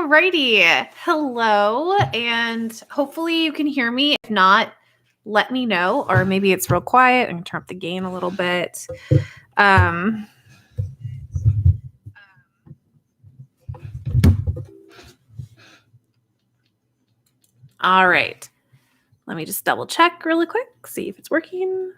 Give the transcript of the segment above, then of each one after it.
Alrighty. Hello, and hopefully you can hear me. If not, let me know, or maybe it's real quiet. I'm gonna turn up the gain a little bit. All right. Let me just double check really quick, see if it's working.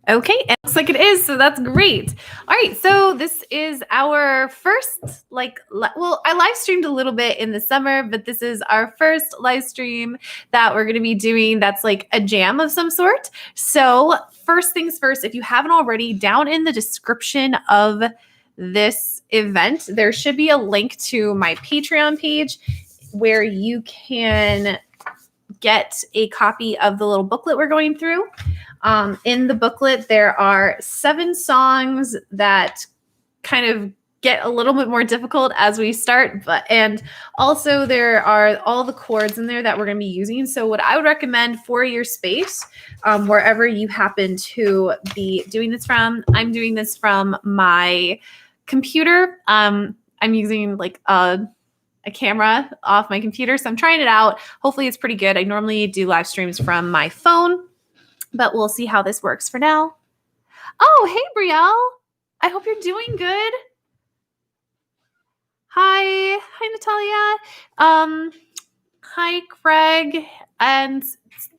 Okay, it looks like it is, so that's great. All right, so this is our first, I live streamed a little bit in the summer, but this is our first live stream that we're going to be doing that's like a jam of some sort. So first things first, if you haven't already, down in the description of this event, there should be a link to my Patreon page where you can get a copy of the little booklet we're going through. In the booklet, there are 7 songs that kind of get a little bit more difficult as we start, and also there are all the chords in there that we're going to be using. So what I would recommend for your space, wherever you happen to be doing this from, I'm doing this from my computer. I'm using like a camera off my computer, so I'm trying it out. Hopefully it's pretty good. I normally do live streams from my phone, but we'll see how this works for now. Oh, hey, Brielle. I hope you're doing good. Hi, Natalia. Hi, Craig. And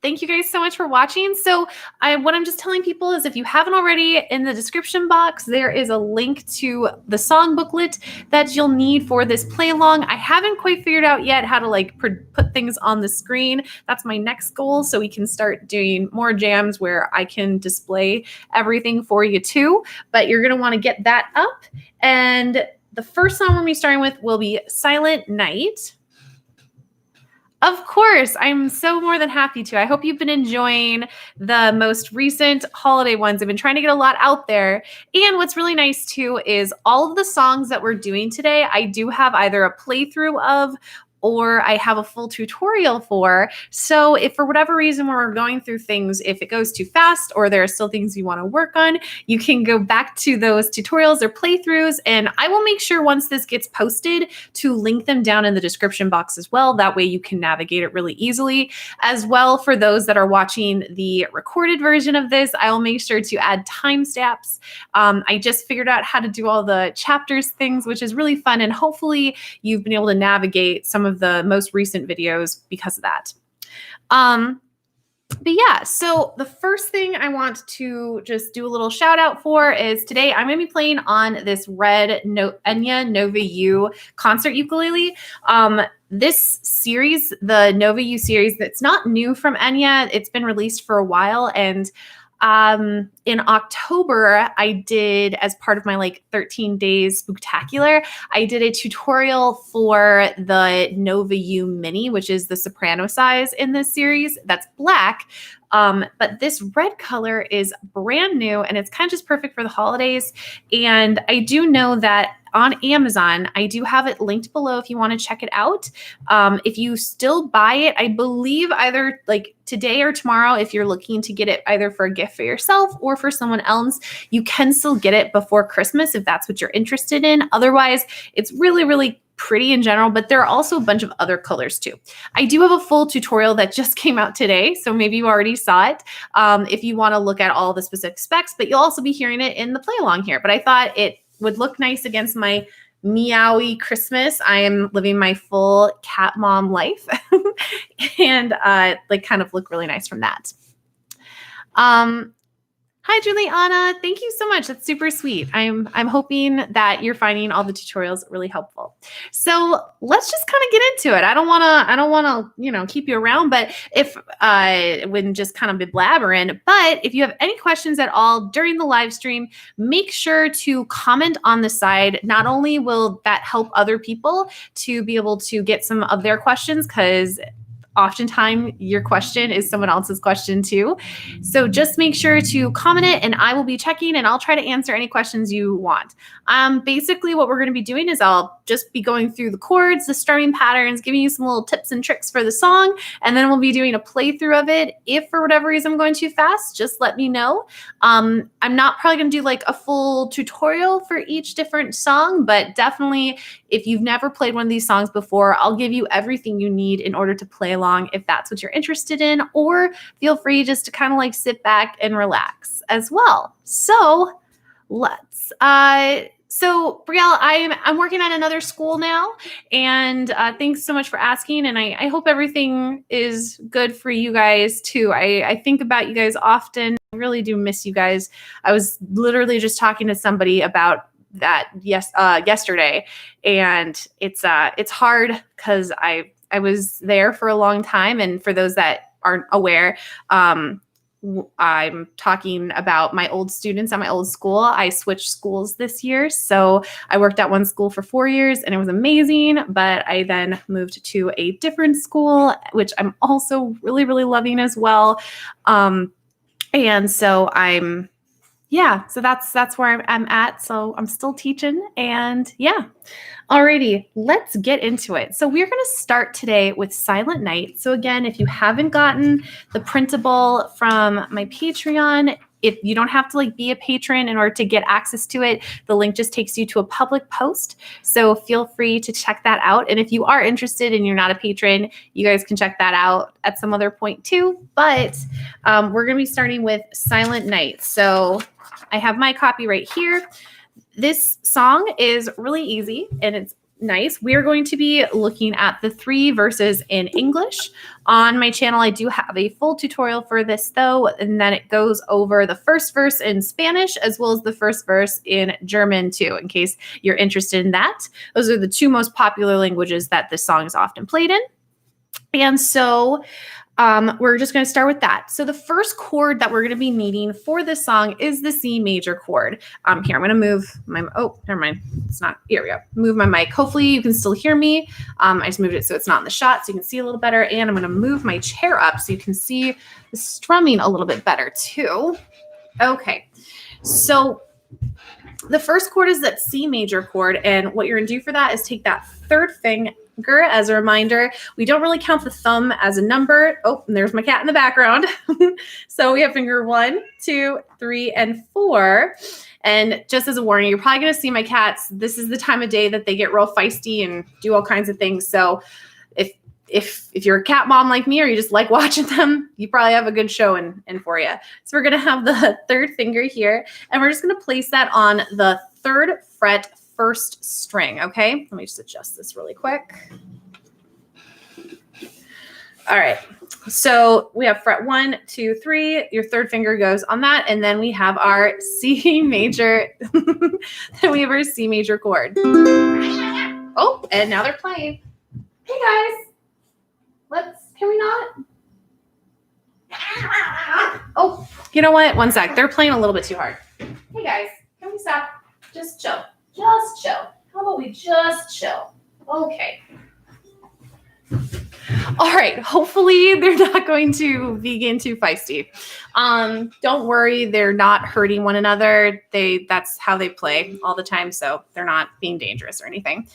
thank you guys so much for watching. So what I'm just telling people is if you haven't already, in the description box, there is a link to the song booklet that you'll need for this play along. I haven't quite figured out yet how to put things on the screen. That's my next goal, so we can start doing more jams where I can display everything for you too. But you're going to want to get that up. And the first song we're going to be starting with will be Silent Night. Of course, I'm so more than happy to. I hope you've been enjoying the most recent holiday ones. I've been trying to get a lot out there. And what's really nice too is all of the songs that we're doing today, I do have either a playthrough of or I have a full tutorial for. So if for whatever reason when we're going through things, if it goes too fast or there are still things you want to work on, you can go back to those tutorials or playthroughs. And I will make sure once this gets posted to link them down in the description box as well. That way you can navigate it really easily. As well, for those that are watching the recorded version of this, I will make sure to add timestamps. I just figured out how to do all the chapters things, which is really fun. And hopefully you've been able to navigate some of the most recent videos because of that. But yeah, so the first thing I want to just do a little shout out for is today I'm going to be playing on this red Enya Nova U concert ukulele. This series, the Nova U series, that's not new from Enya. It's been released for a while, and in October, I did, as part of my 13 days spooktacular, I did a tutorial for the Nova U Mini, which is the soprano size in this series. That's black. But this red color is brand new and it's kind of just perfect for the holidays. And I do know that on Amazon, I do have it linked below if you want to check it out. If you still buy it, I believe either today or tomorrow, if you're looking to get it either for a gift for yourself or for someone else, you can still get it before Christmas if that's what you're interested in. Otherwise, it's really, really pretty in general, but there are also a bunch of other colors too. I do have a full tutorial that just came out today, so maybe you already saw it if you want to look at all the specific specs, but you'll also be hearing it in the play along here. But I thought it would look nice against my meowy Christmas. I am living my full cat mom life and kind of look really nice from that. Hi, Juliana. Thank you so much. That's super sweet. I'm hoping that you're finding all the tutorials really helpful. So let's just kind of get into it. I don't want to, keep you around, but if I wouldn't just kind of be blabbering. But if you have any questions at all during the live stream, make sure to comment on the side. Not only will that help other people to be able to get some of their questions, because oftentimes your question is someone else's question too. So just make sure to comment it and I will be checking and I'll try to answer any questions you want. Basically what we're going to be doing is I'll just be going through the chords, the strumming patterns, giving you some little tips and tricks for the song, and then we'll be doing a playthrough of it. If for whatever reason I'm going too fast, just let me know. I'm not probably going to do like a full tutorial for each different song, but definitely if you've never played one of these songs before, I'll give you everything you need in order to play along if that's what you're interested in, or feel free just to kind of like sit back and relax as well. So let's, so Brielle, I'm working at another school now, and thanks so much for asking. And I hope everything is good for you guys too. I think about you guys often. I really do miss you guys. I was literally just talking to somebody about that yesterday, and it's hard because I was there for a long time, and for those that aren't aware, I'm talking about my old students at my old school. I switched schools this year. So I worked at one school for 4 years and it was amazing, but I then moved to a different school, which I'm also really, really loving as well. And so so that's where I'm at. So I'm still teaching, and yeah. Alrighty, let's get into it. So we're going to start today with Silent Night. So again, if you haven't gotten the printable from my Patreon, if you don't have to like be a patron in order to get access to it, the link just takes you to a public post. So feel free to check that out. And if you are interested and you're not a patron, you guys can check that out at some other point too. But we're going to be starting with Silent Night. So I have my copy right here. This song is really easy and it's nice. We're going to be looking at the 3 verses in English. On my channel, I do have a full tutorial for this though, and then it goes over the first verse in Spanish as well as the first verse in German too, in case you're interested in that. Those are the 2 most popular languages that this song is often played in. And so we're just going to start with that. So the first chord that we're going to be needing for this song is the C major chord. Here, I'm going to move my, never mind. It's not, here we go. Move my mic. Hopefully you can still hear me. I just moved it so it's not in the shot so you can see a little better. And I'm going to move my chair up so you can see the strumming a little bit better too. Okay. So the first chord is that C major chord. And what you're going to do for that is take that 3rd finger. As a reminder, we don't really count the thumb as a number. Oh, and there's my cat in the background. So we have finger 1, 2, 3, and 4. And just as a warning, you're probably going to see my cats. This is the time of day that they get real feisty and do all kinds of things. So if you're a cat mom like me, or you just like watching them, you probably have a good show in for you. So we're going to have the 3rd finger here, and we're just going to place that on the 3rd fret, 1st string. Okay, let me just adjust this really quick. All right, so we have fret 1, 2, 3. Your 3rd finger goes on that, and then we have our C major. Then we have our C major chord. Oh, and now they're playing. Hey guys, can we not? Oh, you know what? One sec. They're playing a little bit too hard. Hey guys, can we stop? Just chill. Just chill. How about we just chill? Okay. All right. Hopefully they're not going to begin too feisty. Don't worry. They're not hurting one another. That's how they play all the time. So they're not being dangerous or anything.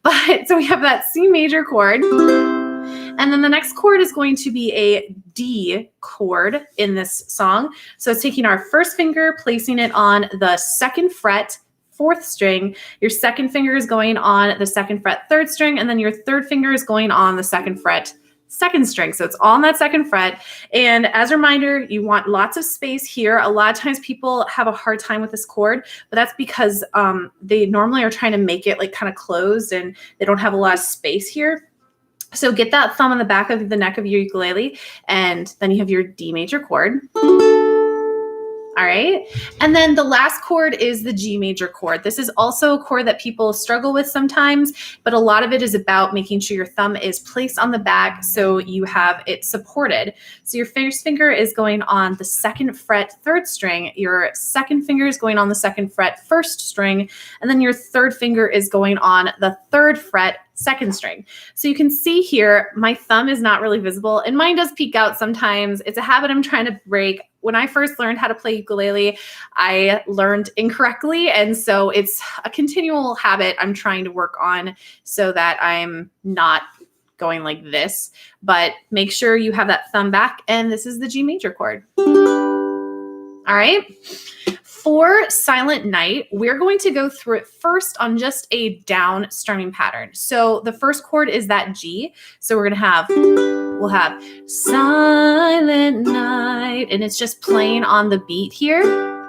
But so we have that C major chord. And then the next chord is going to be a D chord in this song. So it's taking our 1st finger, placing it on the 2nd fret, 4th string. Your 2nd finger is going on the 2nd fret, 3rd string, and then your 3rd finger is going on the 2nd fret, 2nd string. So it's all on that 2nd fret. And as a reminder, you want lots of space here. A lot of times people have a hard time with this chord, but that's because they normally are trying to make it like kind of closed and they don't have a lot of space here. So get that thumb on the back of the neck of your ukulele, and then you have your D major chord. All right. And then the last chord is the G major chord. This is also a chord that people struggle with sometimes, but a lot of it is about making sure your thumb is placed on the back so you have it supported. So your first finger is going on the 2nd fret, 3rd string. Your 2nd finger is going on the 2nd fret, 1st string. And then your 3rd finger is going on the 3rd fret, second string. So you can see here, my thumb is not really visible and mine does peek out sometimes. It's a habit I'm trying to break. When I first learned how to play ukulele, I learned incorrectly. And so it's a continual habit I'm trying to work on so that I'm not going like this, but make sure you have that thumb back. And this is the G major chord. All right. For Silent Night, we're going to go through it first on just a down strumming pattern. So the first chord is that G. So we'll have Silent Night, and it's just playing on the beat here.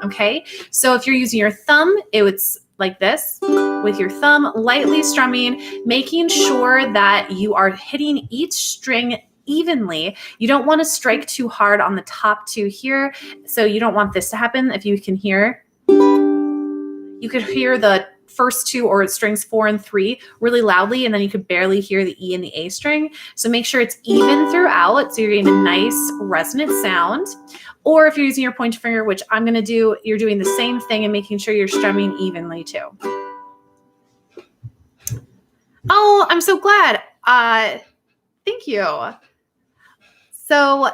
Okay. So if you're using your thumb, it's like this with your thumb lightly strumming, making sure that you are hitting each string evenly. You don't want to strike too hard on the top two here. So you don't want this to happen. If you can hear, you could hear the first two or strings 4 and 3 really loudly, and then you could barely hear the E and the A string. So make sure it's even throughout so you're getting a nice resonant sound. Or if you're using your pointer finger, which I'm going to do, you're doing the same thing and making sure you're strumming evenly too. Oh, I'm so glad. Thank you. So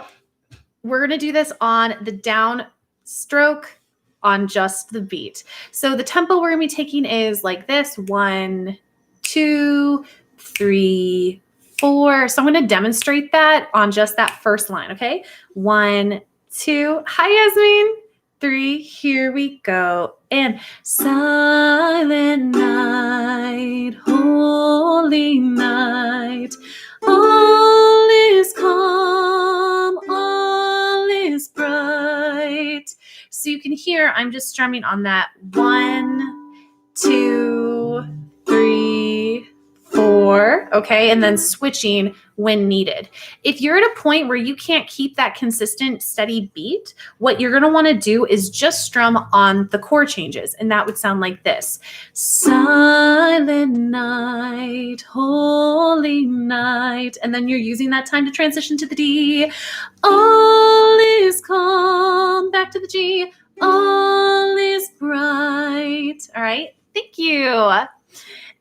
we're going to do this on the down stroke on just the beat. So the tempo we're going to be taking is like this: 1, 2, 3, 4. So I'm going to demonstrate that on just that first line. Okay. 1, 2. Hi, Yasmin. 3. Here we go. And silent night, holy night, all is calm, all is bright. So you can hear I'm just strumming on that 1, 2, 3, 4, okay, and then switching when needed. If you're at a point where you can't keep that consistent, steady beat, what you're going to want to do is just strum on the chord changes, and that would sound like this: silent night, holy night, and then you're using that time to transition to the D. All is calm, back to the G. All is bright. All right, thank you.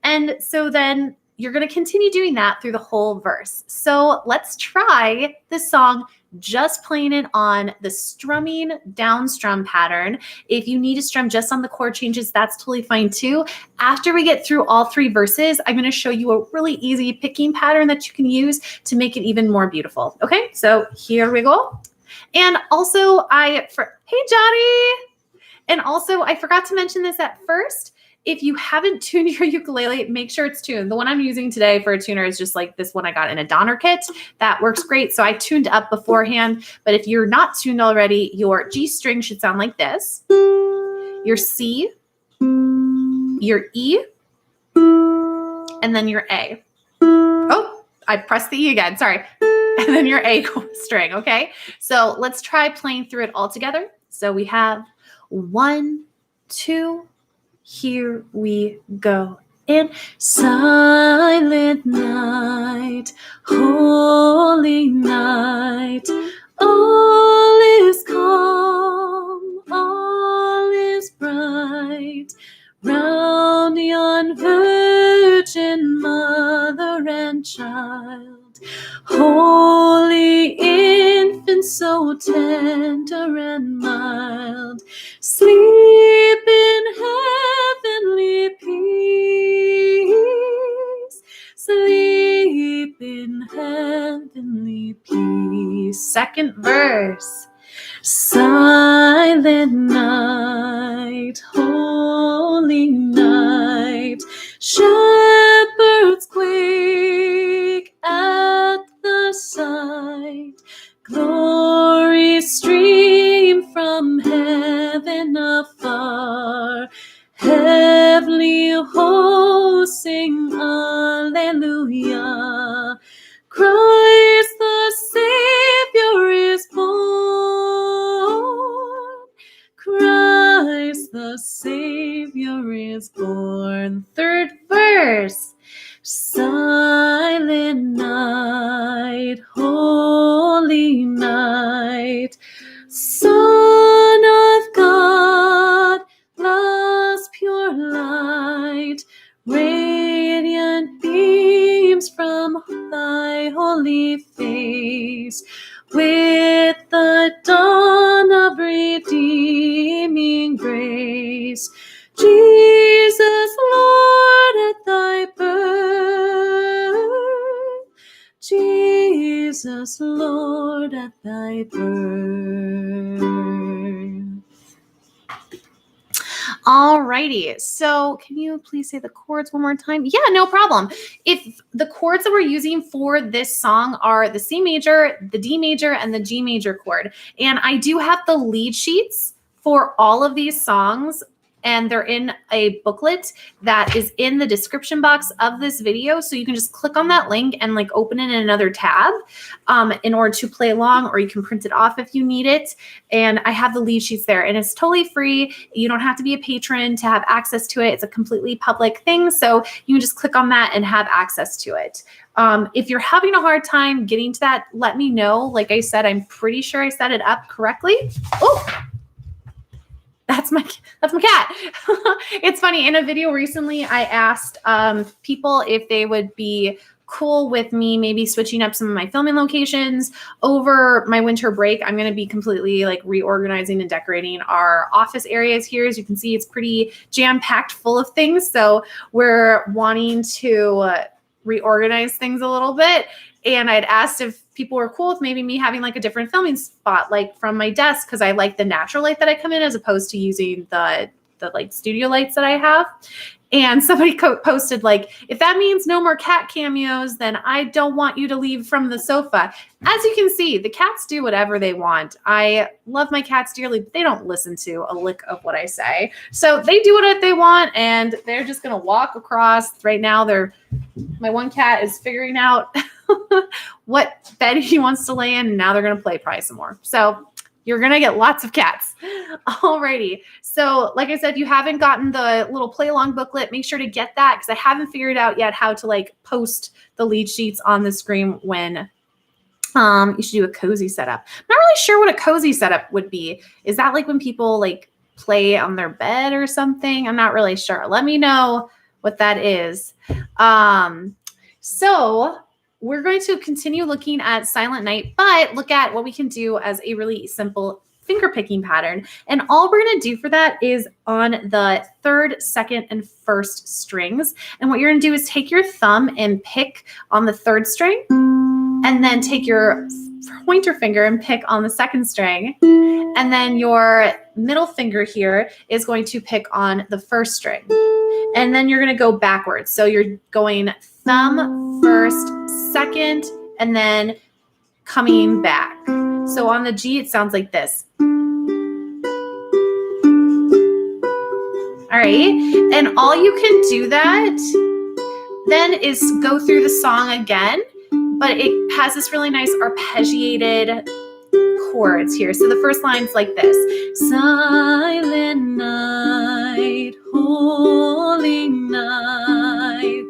And so then you're going to continue doing that through the whole verse. So let's try this song just playing it on the strumming down strum pattern. If you need to strum just on the chord changes, that's totally fine too. After we get through all 3 verses, I'm going to show you a really easy picking pattern that you can use to make it even more beautiful. Okay, so here we go. And also hey Johnny. And also I forgot to mention this at first. If you haven't tuned your ukulele, make sure it's tuned. The one I'm using today for a tuner is just like this one I got in a Donner kit. That works great. So I tuned up beforehand. But if you're not tuned already, your G string should sound like this: your C, your E, and then your A. Oh, I pressed the E again. Sorry. And then your A string. Okay. So let's try playing through it all together. So we have 1, 2, here we go. And silent night, holy night, all is calm, all is bright, round yon virgin mother and child, holy infant, so tender and mild, sleep in heavenly peace, sleep in heavenly peace. Second verse: silent night, holy night, shepherds quake at the sight, glory stream from heaven afar, heavenly hosts sing Alleluia, Christ the Savior is born, Christ the Savior is born. Third verse: silent night, holy night, Son of God, love's pure light, radiant beam holy face, with the dawn of redeeming grace. Jesus, Lord, at thy birth. Jesus, Lord, at thy birth. Alrighty, so can you please say the chords one more time? Yeah, no problem. If the chords that we're using for this song are the C major, the D major, and the G major chord. And I do have the lead sheets for all of these songs, and they're in a booklet that is in the description box of this video. So you can just click on that link and like open it in another tab in order to play along, or you can print it off if you need it. And I have the lead sheets there, and it's totally free. You don't have to be a patron to have access to it. It's a completely public thing. So you can just click on that and have access to it. If you're having a hard time getting to that, let me know. Like I said, I'm pretty sure I set it up correctly. Oh, that's my cat. It's funny. In a video recently, I asked people if they would be cool with me maybe switching up some of my filming locations over my winter break. I'm going to be completely like reorganizing and decorating our office areas here. As you can see, it's pretty jam-packed full of things. So we're wanting to reorganize things a little bit. And I'd asked if people were cool with maybe me having like a different filming spot, like from my desk, because I like the natural light that I come in as opposed to using the like studio lights that I have. And somebody posted like, if that means no more cat cameos, then I don't want you to leave from the sofa. As you can see, the cats do whatever they want. I love my cats dearly, but they don't listen to a lick of what I say. So they do what they want, and they're just going to walk across. Right now, my one cat is figuring out what bed he wants to lay in, and now they're going to play probably some more. So you're going to get lots of cats. Alrighty. So like I said, if you haven't gotten the little play along booklet, make sure to get that, because I haven't figured out yet how to like post the lead sheets on the screen when you should do a cozy setup. I'm not really sure what a cozy setup would be. Is that like when people like play on their bed or something? I'm not really sure. Let me know what that is. So we're going to continue looking at Silent Night, but look at what we can do as a really simple finger picking pattern. And all we're going to do for that is on the 3rd, 2nd, and 1st strings. And what you're going to do is take your thumb and pick on the 3rd string, and then take your pointer finger and pick on the 2nd string. And then your middle finger here is going to pick on the 1st string. And then you're going to go backwards. So you're going thumb, 1st, 2nd, and then coming back. So on the G, it sounds like this. All right. And all you can do that then is go through the song again, but it has this really nice arpeggiated chords here. So the first line's like this. Silent night, holy night,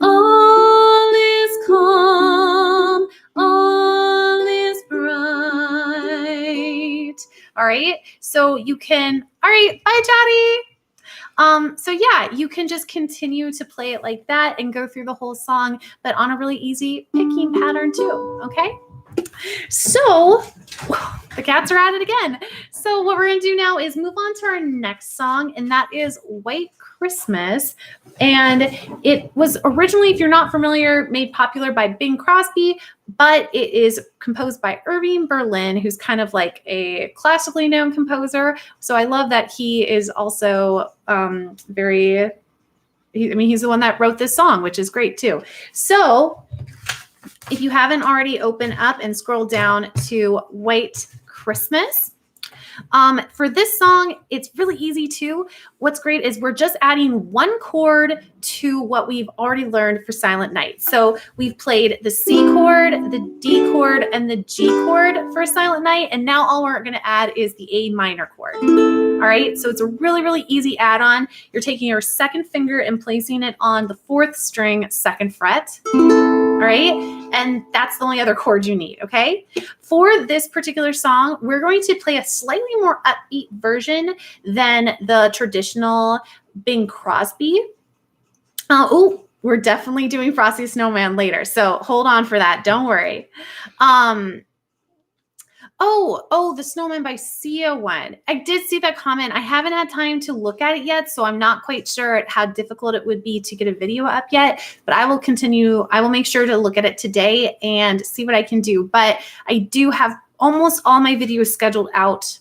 all is calm, all is bright. All right. So you can, all right, bye, Johnny. So yeah, you can just continue to play it like that and go through the whole song, but on a really easy picking pattern too. Okay. So the cats are at it again. So what we're going to do now is move on to our next song, and that is White Christmas. And it was originally, if you're not familiar, made popular by Bing Crosby, but it is composed by Irving Berlin, who's kind of like a classically known composer. So I love that he is also he's the one that wrote this song, which is great too. So if you haven't already, open up and scroll down to White Christmas. For this song, it's really easy too. What's great is we're just adding one chord to what we've already learned for Silent Night. So we've played the C chord, the D chord, and the G chord for Silent Night. And now all we're going to add is the A minor chord. All right. So it's a really, really easy add-on. You're taking your 2nd finger and placing it on the 4th string, 2nd fret. All right. And that's the only other chord you need. Okay. For this particular song, we're going to play a slightly more upbeat version than the traditional Bing Crosby. we're definitely doing Frosty the Snowman later. So hold on for that. Don't worry. The Snowman by Sia one. I did see that comment. I haven't had time to look at it yet, so I'm not quite sure how difficult it would be to get a video up yet, but I will continue. I will make sure to look at it today and see what I can do. But I do have almost all my videos scheduled out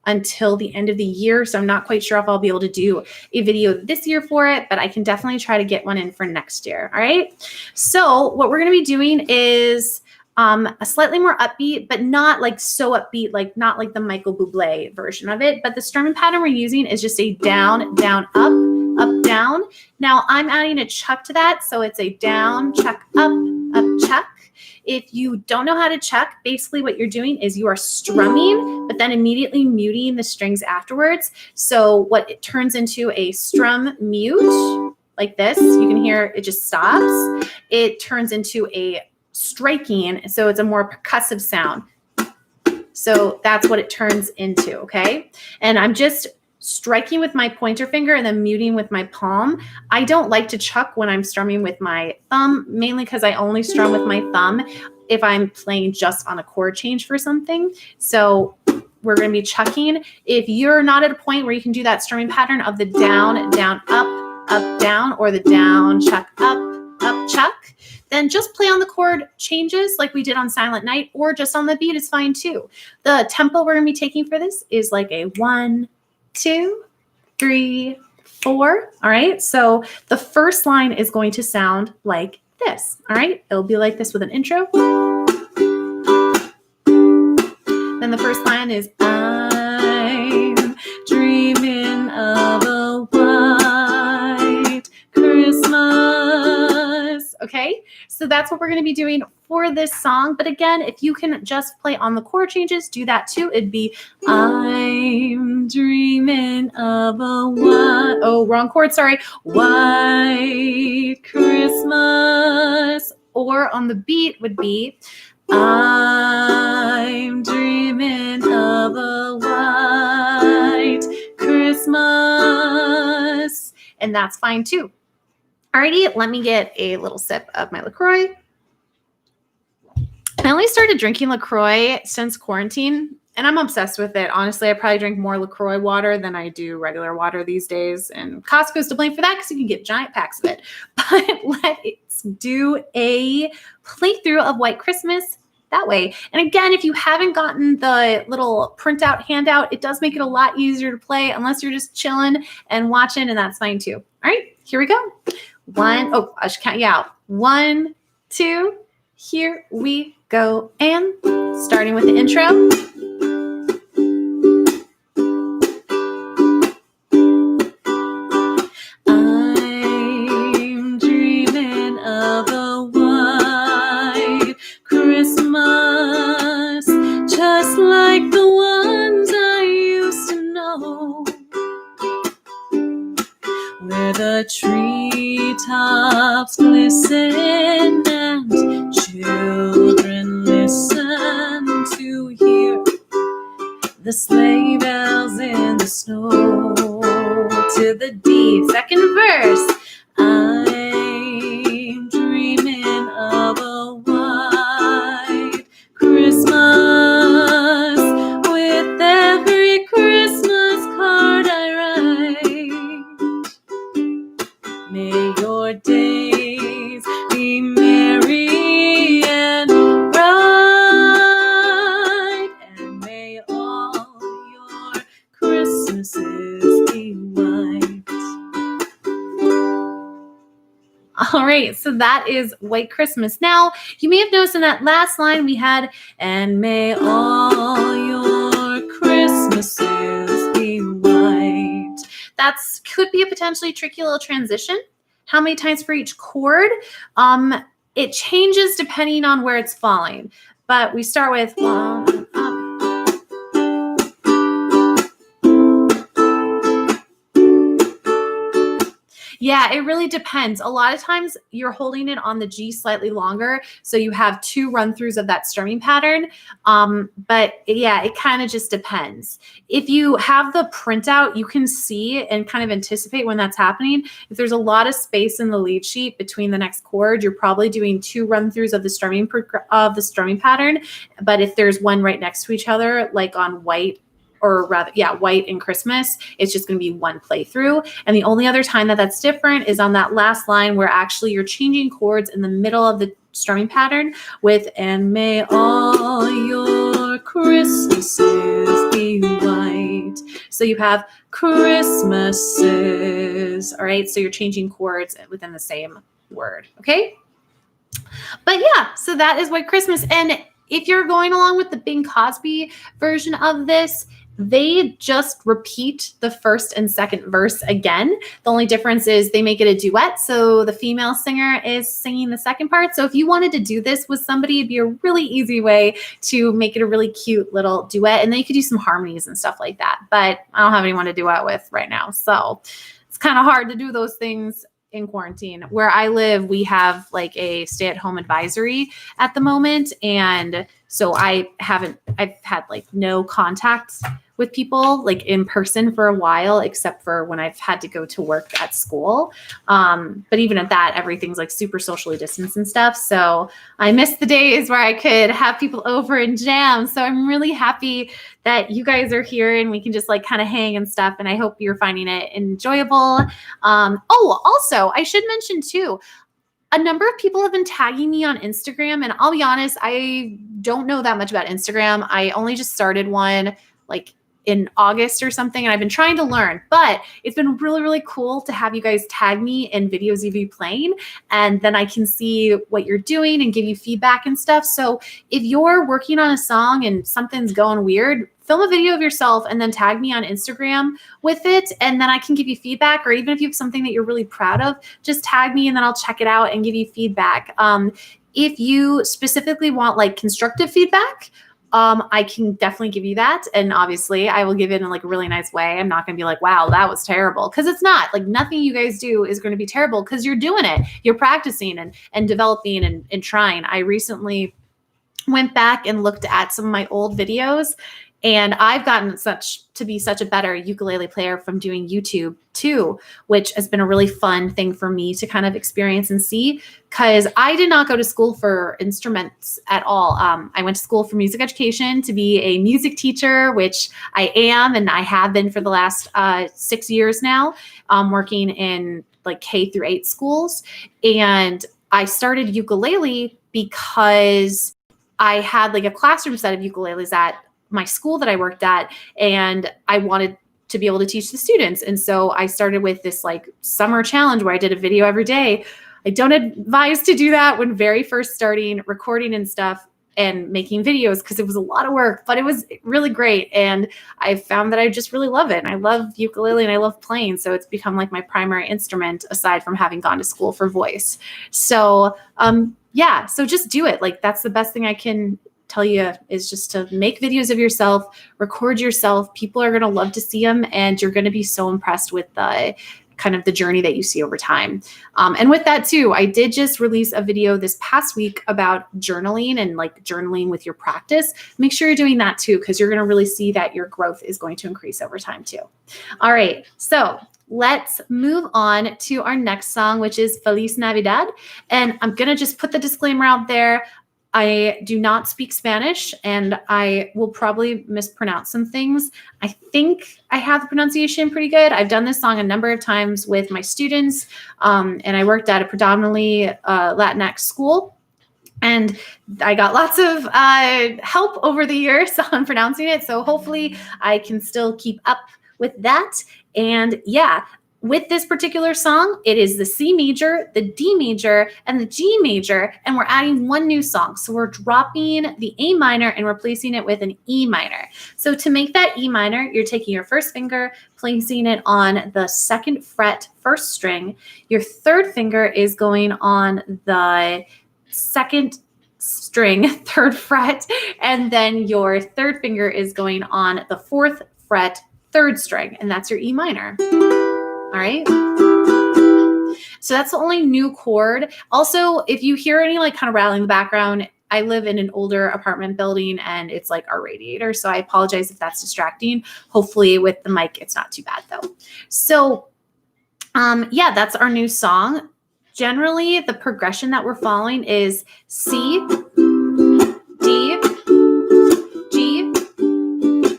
until the end of the year, so I'm not quite sure if I'll be able to do a video this year for it, but I can definitely try to get one in for next year. All right. So what we're going to be doing is a slightly more upbeat, but not like so upbeat, like not like the Michael Bublé version of it. But the strumming pattern we're using is just a down, down, up, down. Now I'm adding a chuck to that, so it's a down, chuck, up, chuck. If you don't know how to chuck, basically what you're doing is you are strumming, but then immediately muting the strings afterwards. So what it turns into a strum mute, like this. You can hear it just stops. It turns into a striking, so it's a more percussive sound. So that's what it turns into, okay? And I'm just striking with my pointer finger and then muting with my palm. I don't like to chuck when I'm strumming with my thumb, mainly because I only strum with my thumb if I'm playing just on a chord change for something. So we're going to be chucking. If you're not at a point where you can do that strumming pattern of the down, down, up, down, or the down, chuck, up, chuck, then just play on the chord changes like we did on Silent Night, or just on the beat is fine too. The tempo we're going to be taking for this is like a 1, 2, 3, 4. All right. So the first line is going to sound like this. All right. It'll be like this with an intro. Then the first line is I'm dreaming of a white Christmas. Okay. So that's what we're going to be doing for this song. But again, if you can just play on the chord changes, do that too. It'd be I'm dreaming of a white, wrong chord, sorry, white Christmas. Or on the beat would be I'm dreaming of a white Christmas. And that's fine too. Alrighty, let me get a little sip of my LaCroix. I only started drinking LaCroix since quarantine, and I'm obsessed with it. Honestly, I probably drink more LaCroix water than I do regular water these days, and Costco's to blame for that because you can get giant packs of it. But let's do a playthrough of White Christmas that way. And again, if you haven't gotten the little printout handout, it does make it a lot easier to play unless you're just chilling and watching, and that's fine too. All right, here we go. I should count you out. 1, 2, here we go. And starting with the intro. I'm dreaming of a white Christmas, just like the ones I used to know, where the treetops glisten and children listen to hear the sleigh bells in the snow. To the D, second verse. I'm dreaming of a white Christmas, with every Christmas card I write. May your days be merry and bright, and may all your Christmases be white. All right, so that is White Christmas. Now, you may have noticed in that last line we had, and may all your Christmases be white. That could be a potentially tricky little transition. How many times for each chord? It changes depending on where it's falling. But we start with 1 up. Yeah, it really depends. A lot of times you're holding it on the G slightly longer, so you have 2 run-throughs of that strumming pattern. But yeah, it kind of just depends. If you have the printout, you can see and kind of anticipate when that's happening. If there's a lot of space in the lead sheet between the next chord, you're probably doing 2 run-throughs of the strumming pattern. But if there's one right next to each other, like on white, or rather, yeah, white and Christmas, it's just going to be one playthrough. And the only other time that that's different is on that last line where actually you're changing chords in the middle of the strumming pattern with, and may all your Christmases be white. So you have Christmases, all right? So you're changing chords within the same word, okay? But yeah, so that is White Christmas. And if you're going along with the Bing Crosby version of this, they just repeat the first and second verse again. The only difference is they make it a duet. So the female singer is singing the second part. So if you wanted to do this with somebody, it'd be a really easy way to make it a really cute little duet. And then you could do some harmonies and stuff like that. But I don't have anyone to duet with right now. So it's kind of hard to do those things in quarantine. Where I live, we have like a stay-at-home advisory at the moment. And so I've had like no contact with people like in person for a while, except for when I've had to go to work at school. But even at that, everything's like super socially distanced and stuff. So I miss the days where I could have people over and jam. So I'm really happy that you guys are here and we can just like kind of hang and stuff. And I hope you're finding it enjoyable. Also, I should mention too, a number of people have been tagging me on Instagram, and I'll be honest, I don't know that much about Instagram. I only just started one like in August or something, and I've been trying to learn, but it's been really, really cool to have you guys tag me in videos of you playing, and then I can see what you're doing and give you feedback and stuff. So if you're working on a song and something's going weird, film a video of yourself and then tag me on Instagram with it, and then I can give you feedback. Or even if you have something that you're really proud of, just tag me and then I'll check it out and give you feedback. If you specifically want like constructive feedback, I can definitely give you that. And obviously I will give it in like a really nice way. I'm not going to be like, wow, that was terrible. Cause it's not. Like nothing you guys do is going to be terrible because you're doing it. You're practicing and developing and trying. I recently went back and looked at some of my old videos, and I've gotten to be such a better ukulele player from doing YouTube too, which has been a really fun thing for me to kind of experience and see, because I did not go to school for instruments at all. I went to school for music education to be a music teacher, which I am, and I have been for the last 6 years now, working in like K-8 schools. And I started ukulele because I had like a classroom set of ukuleles at my school that I worked at, and I wanted to be able to teach the students. And so I started with this like summer challenge where I did a video every day. I don't advise to do that when very first starting recording and stuff and making videos, because it was a lot of work, but it was really great. And I found that I just really love it. And I love ukulele and I love playing. So it's become like my primary instrument aside from having gone to school for voice. So yeah, so just do it. Like that's the best thing I can tell you, is just to make videos of yourself, record yourself. People are going to love to see them, and you're going to be so impressed with the kind of the journey that you see over time. And with that too, I did just release a video this past week about journaling and like journaling with your practice. Make sure you're doing that too, because you're going to really see that your growth is going to increase over time too. All right, so let's move on to our next song, which is Feliz Navidad. And I'm going to just put the disclaimer out there. I do not speak Spanish, and I will probably mispronounce some things. I think I have the pronunciation pretty good. I've done this song a number of times with my students, and I worked at a predominantly Latinx school. And I got lots of help over the years on pronouncing it. So hopefully I can still keep up with that. And yeah, with this particular song, it is the C major, the D major, and the G major, and we're adding one new song. So we're dropping the A minor and replacing it with an E minor. So to make that E minor, you're taking your first finger, placing it on the second fret, first string. Your third finger is going on the second string, third fret, and then your third finger is going on the fourth fret, third string, and that's your E minor. All right. So that's the only new chord. Also, if you hear any like kind of rattling in the background, I live in an older apartment building and it's like our radiator. So I apologize if that's distracting. Hopefully with the mic, it's not too bad though. So yeah, that's our new song. Generally, the progression that we're following is C, D, G,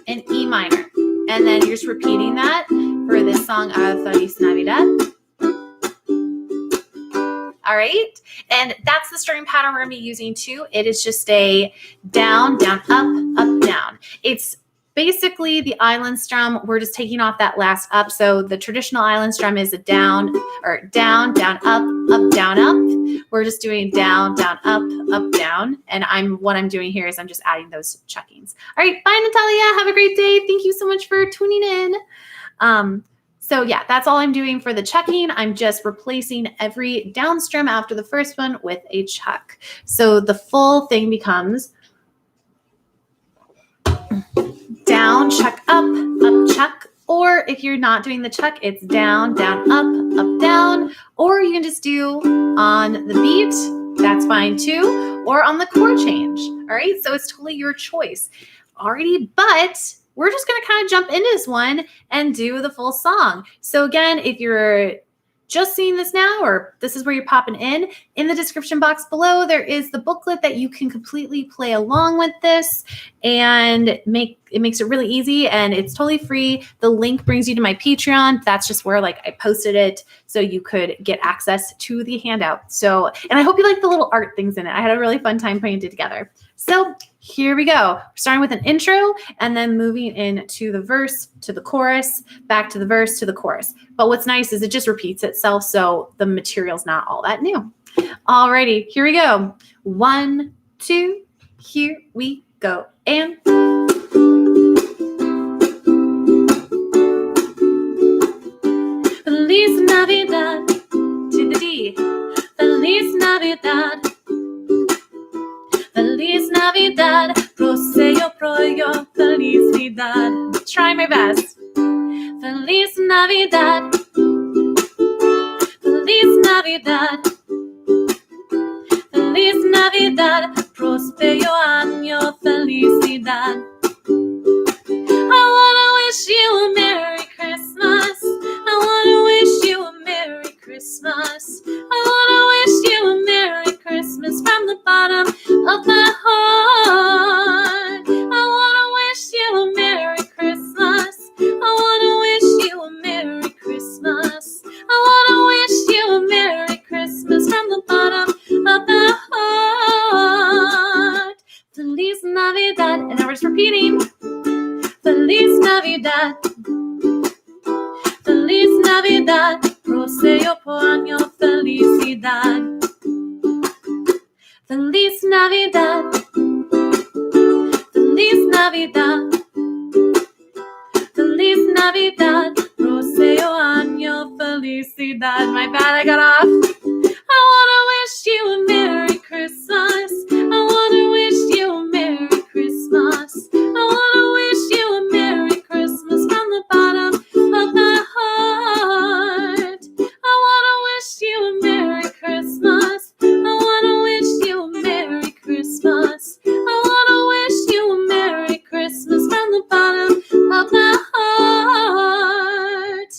and E minor. And then you're just repeating that for this song of Feliz Navidad. All right. And that's the string pattern we're going to be using too. It is just a down, down, up, down. It's basically the island strum. We're just taking off that last up. So the traditional island strum is a down, or down, down, up, down, up. We're just doing down, down, up, down. And what I'm doing here is I'm just adding those chuckings. All right. Bye, Natalia. Have a great day. Thank you so much for tuning in. So yeah, that's all I'm doing for the chucking. I'm just replacing every down strum after the first one with a chuck. So the full thing becomes down, chuck, up, chuck. Or if you're not doing the chuck, it's down, down, up, down. Or you can just do on the beat. That's fine too. Or on the chord change. All right. So it's totally your choice. Alrighty, but we're just going to kind of jump into this one and do the full song. So again, if you're just seeing this now, or this is where you're popping in the description box below, there is the booklet that you can completely play along with this, and it makes it really easy, and it's totally free. The link brings you to my Patreon. That's just where like I posted it so you could get access to the handout. So, and I hope you like the little art things in it. I had a really fun time putting it together. So here we go. We're starting with an intro and then moving into the verse to the chorus, back to the verse to the chorus. But what's nice is it just repeats itself, so the material's not all that new. Alrighty, here we go. 1, 2, here we go. And Feliz Navidad to the D. Feliz Navidad. Feliz Navidad, proseyo proyo felicidad. Try my best. Feliz Navidad. Feliz Navidad. Feliz Navidad, prospero año felicidad. I wanna wish you a Merry Christmas. I wanna wish you a Merry Christmas. I wanna wish you a Merry Christmas from the bottom of my heart. I wanna wish you a Merry Christmas. I wanna wish you a Merry Christmas. I wanna wish you a Merry Christmas from the bottom of my heart. Feliz Navidad. And now we're just repeating. Feliz Navidad. Feliz Navidad. Proseo por año felicidad. Feliz Navidad. Feliz Navidad. Feliz Navidad. Proseo año felicidad. My bad, I got off. I wanna wish you a Merry Christmas. I wanna wish you a Merry Christmas. I wanna wish you a Merry Christmas from the bottom of my heart. I wanna wish you a Merry Christmas. I wanna wish you a Merry Christmas. I wanna wish you a Merry Christmas from the bottom of my heart.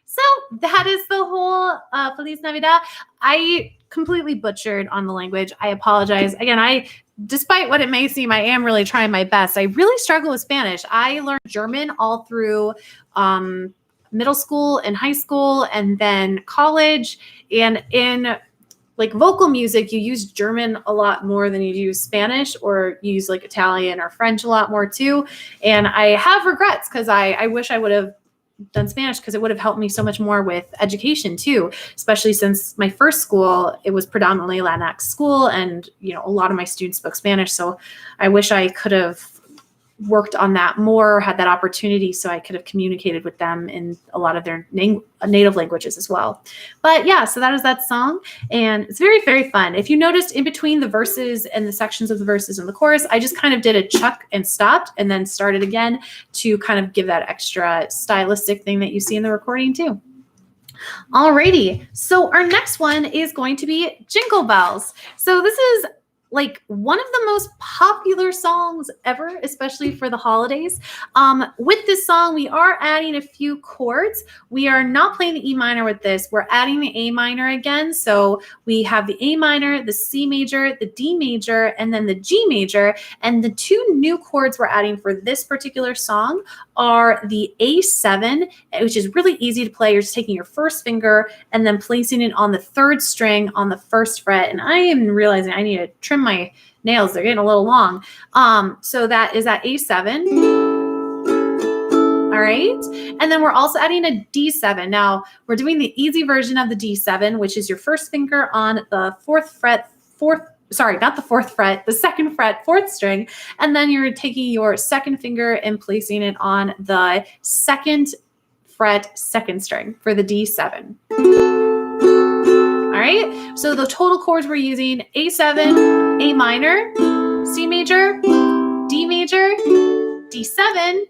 So that is the whole Feliz Navidad. I completely butchered on the language. I apologize. Again, despite what it may seem, I am really trying my best. I really struggle with Spanish. I learned German all through middle school and high school and then college. And in like vocal music, you use German a lot more than you use Spanish, or you use like Italian or French a lot more too. And I have regrets because I wish I would have done Spanish, because it would have helped me so much more with education too, especially since my first school, it was predominantly a Latinx school, and a lot of my students spoke Spanish. So I wish I could have worked on that more, had that opportunity, so I could have communicated with them in a lot of their native languages as well. But yeah, so that is that song, and it's very, very fun. If you noticed, in between the verses and the sections of the verses and the chorus, I just kind of did a chuck and stopped and then started again to kind of give that extra stylistic thing that you see in the recording too. Alrighty, so our next one is going to be Jingle Bells. So this is like one of the most popular songs ever, especially for the holidays. With this song, we are adding a few chords. We are not playing the E minor with this. We're adding the A minor again. So we have the A minor, the C major, the D major, and then the G major. And the two new chords we're adding for this particular song are the A7, which is really easy to play. You're just taking your first finger and then placing it on the third string on the first fret. And I am realizing I need to trim my nails. They're getting a little long. So that is at A7. All right. And then we're also adding a D7. Now we're doing the easy version of the D7, which is your first finger on the the second fret, fourth string. And then you're taking your second finger and placing it on the second fret, second string for the D7. All right. So the total chords we're using: A7, A minor, C major, D major, D7,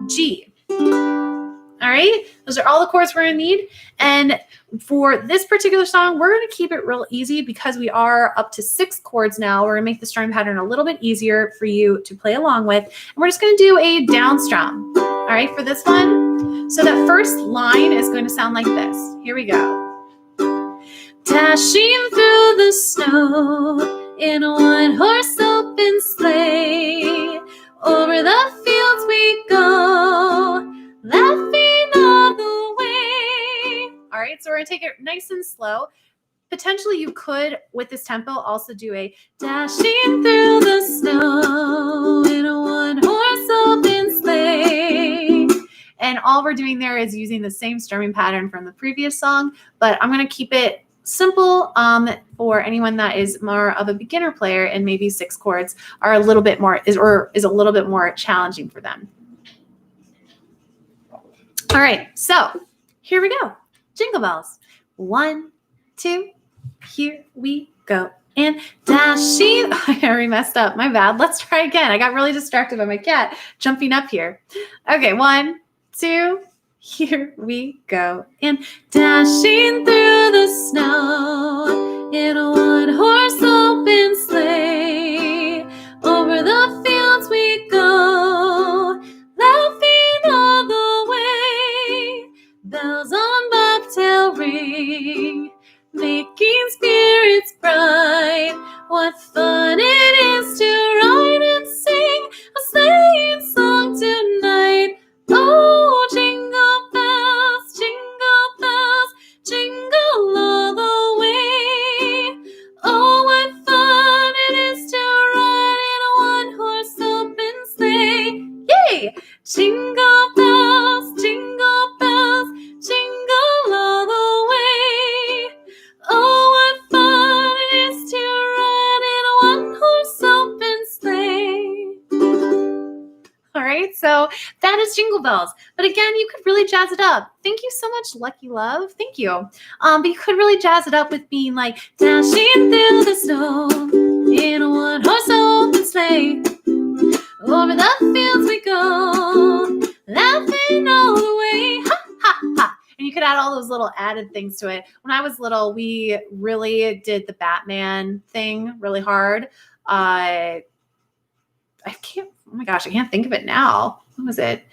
G. All right. Those are all the chords we're going to need. And for this particular song, we're going to keep it real easy because we are up to 6 chords now. We're going to make the strumming pattern a little bit easier for you to play along with. And we're just going to do a down strum. All right, for this one. So that first line is going to sound like this. Here we go. Dashing through the snow in a one-horse open sleigh, over the fields we go, laughing all the way. All right, so we're going to take it nice and slow. Potentially you could, with this tempo, also do a dashing through the snow in a one-horse open sleigh. And all we're doing there is using the same strumming pattern from the previous song, but I'm going to keep it simple for anyone that is more of a beginner player, and maybe 6 chords are a little bit more is a little bit more challenging for them. All right, so here we go. Jingle bells. 1, 2, here we go. And dashing, I already messed up. My bad. Let's try again. I got really distracted by my cat jumping up here. Okay, 1, 2, here we go. And dashing through the snow in a one-horse open sleigh, over the fields we go, laughing all the way. Bells on bobtail ring, making spirits bright. What fun it is to ride and sing a sleighing song tonight. Oh, jingle bells, jingle all the way. Oh, what fun it is to ride in a one-horse open sleigh. Yay! Jingle bells, jingle all the way. Oh, what fun it is to ride in a one-horse open sleigh. All right, so that is Jingle Bells. But again, you could really jazz it up. Thank you so much, Lucky Love. Thank you. But you could really jazz it up with being like, dashing through the snow in a one-horse open sleigh. Over the fields we go, laughing all the way. Ha, ha, ha. And you could add all those little added things to it. When I was little, we really did the Batman thing really hard. I can't, oh my gosh, I can't think of it now. What was it?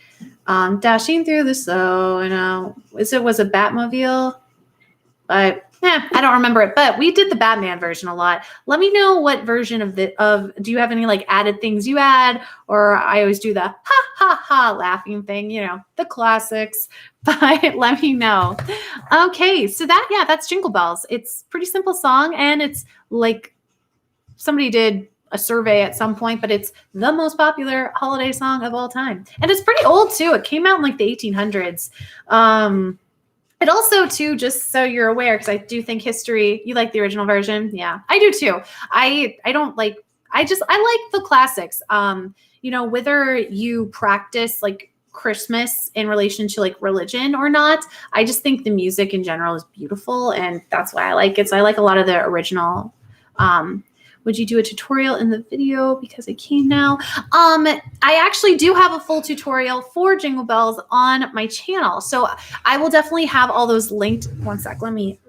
Dashing through the snow, and it was a Batmobile, but I don't remember it. But we did the Batman version a lot. Let me know what version of do you have any like added things you add, or I always do the ha ha ha laughing thing, the classics. But let me know. Okay, so that's Jingle Bells. It's a pretty simple song, and it's like somebody did a survey at some point, but it's the most popular holiday song of all time. And it's pretty old too. It came out in like the 1800s. It also too, just so you're aware, because I do think history, you like the original version. Yeah, I do too. I like the classics. Whether you practice like Christmas in relation to like religion or not, I just think the music in general is beautiful, and that's why I like it. So I like a lot of the original Would you do a tutorial in the video because I can now? I actually do have a full tutorial for Jingle Bells on my channel. So I will definitely have all those linked. One sec, let me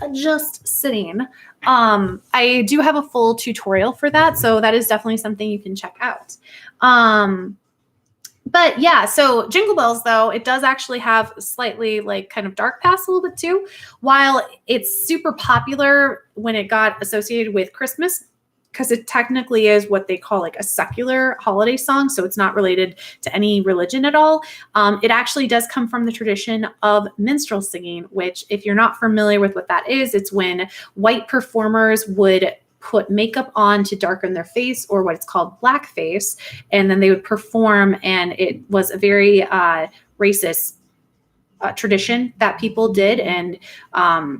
adjust sitting. I do have a full tutorial for that. So that is definitely something you can check out. But yeah, so Jingle Bells, though, it does actually have slightly like kind of dark past a little bit too. While it's super popular when it got associated with Christmas, because it technically is what they call like a secular holiday song. So it's not related to any religion at all. It actually does come from the tradition of minstrel singing, which if you're not familiar with what that is, it's when white performers would put makeup on to darken their face, or what it's called blackface, and then they would perform, and it was a very racist tradition that people did. And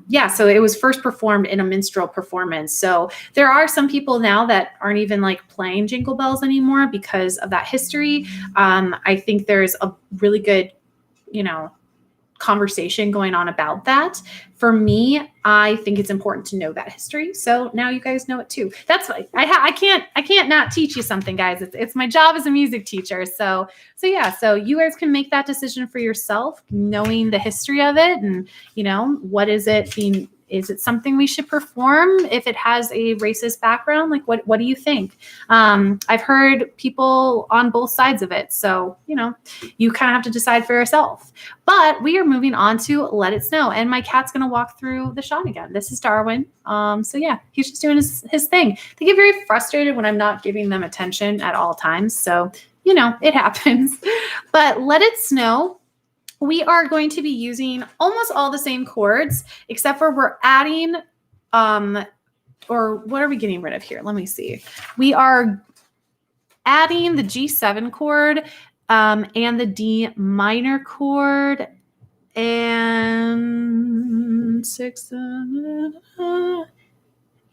yeah, so it was first performed in a minstrel performance. So there are some people now that aren't even like playing Jingle Bells anymore because of that history. I think there's a really good, conversation going on about that. For me, I think it's important to know that history. So now you guys know it too. That's why I can't not teach you something, guys. It's my job as a music teacher. So yeah, so you guys can make that decision for yourself, knowing the history of it, and what is it being. Is it something we should perform if it has a racist background? Like, what do you think? I've heard people on both sides of it. So, you kind of have to decide for yourself. But we are moving on to Let It Snow. And my cat's going to walk through the shot again. This is Darwin. So, yeah, he's just doing his thing. They get very frustrated when I'm not giving them attention at all times. So, it happens. But Let It Snow. We are going to be using almost all the same chords, except for we're adding, or what are we getting rid of here? Let me see. We are adding the G7 chord and the D minor chord and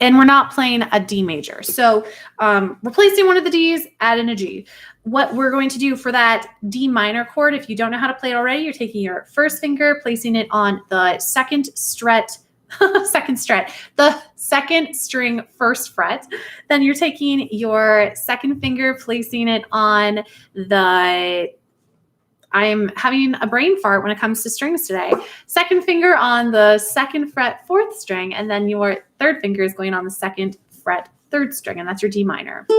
and we're not playing a D major. So replacing one of the Ds, add in a G. What we're going to do for that D minor chord, if you don't know how to play it already, you're taking your first finger, placing it on the second the second string first fret. Then you're taking your second finger, placing it on I'm having a brain fart when it comes to strings today. Second finger on the second fret, fourth string, and then your third finger is going on the second fret, third string, and that's your D minor. All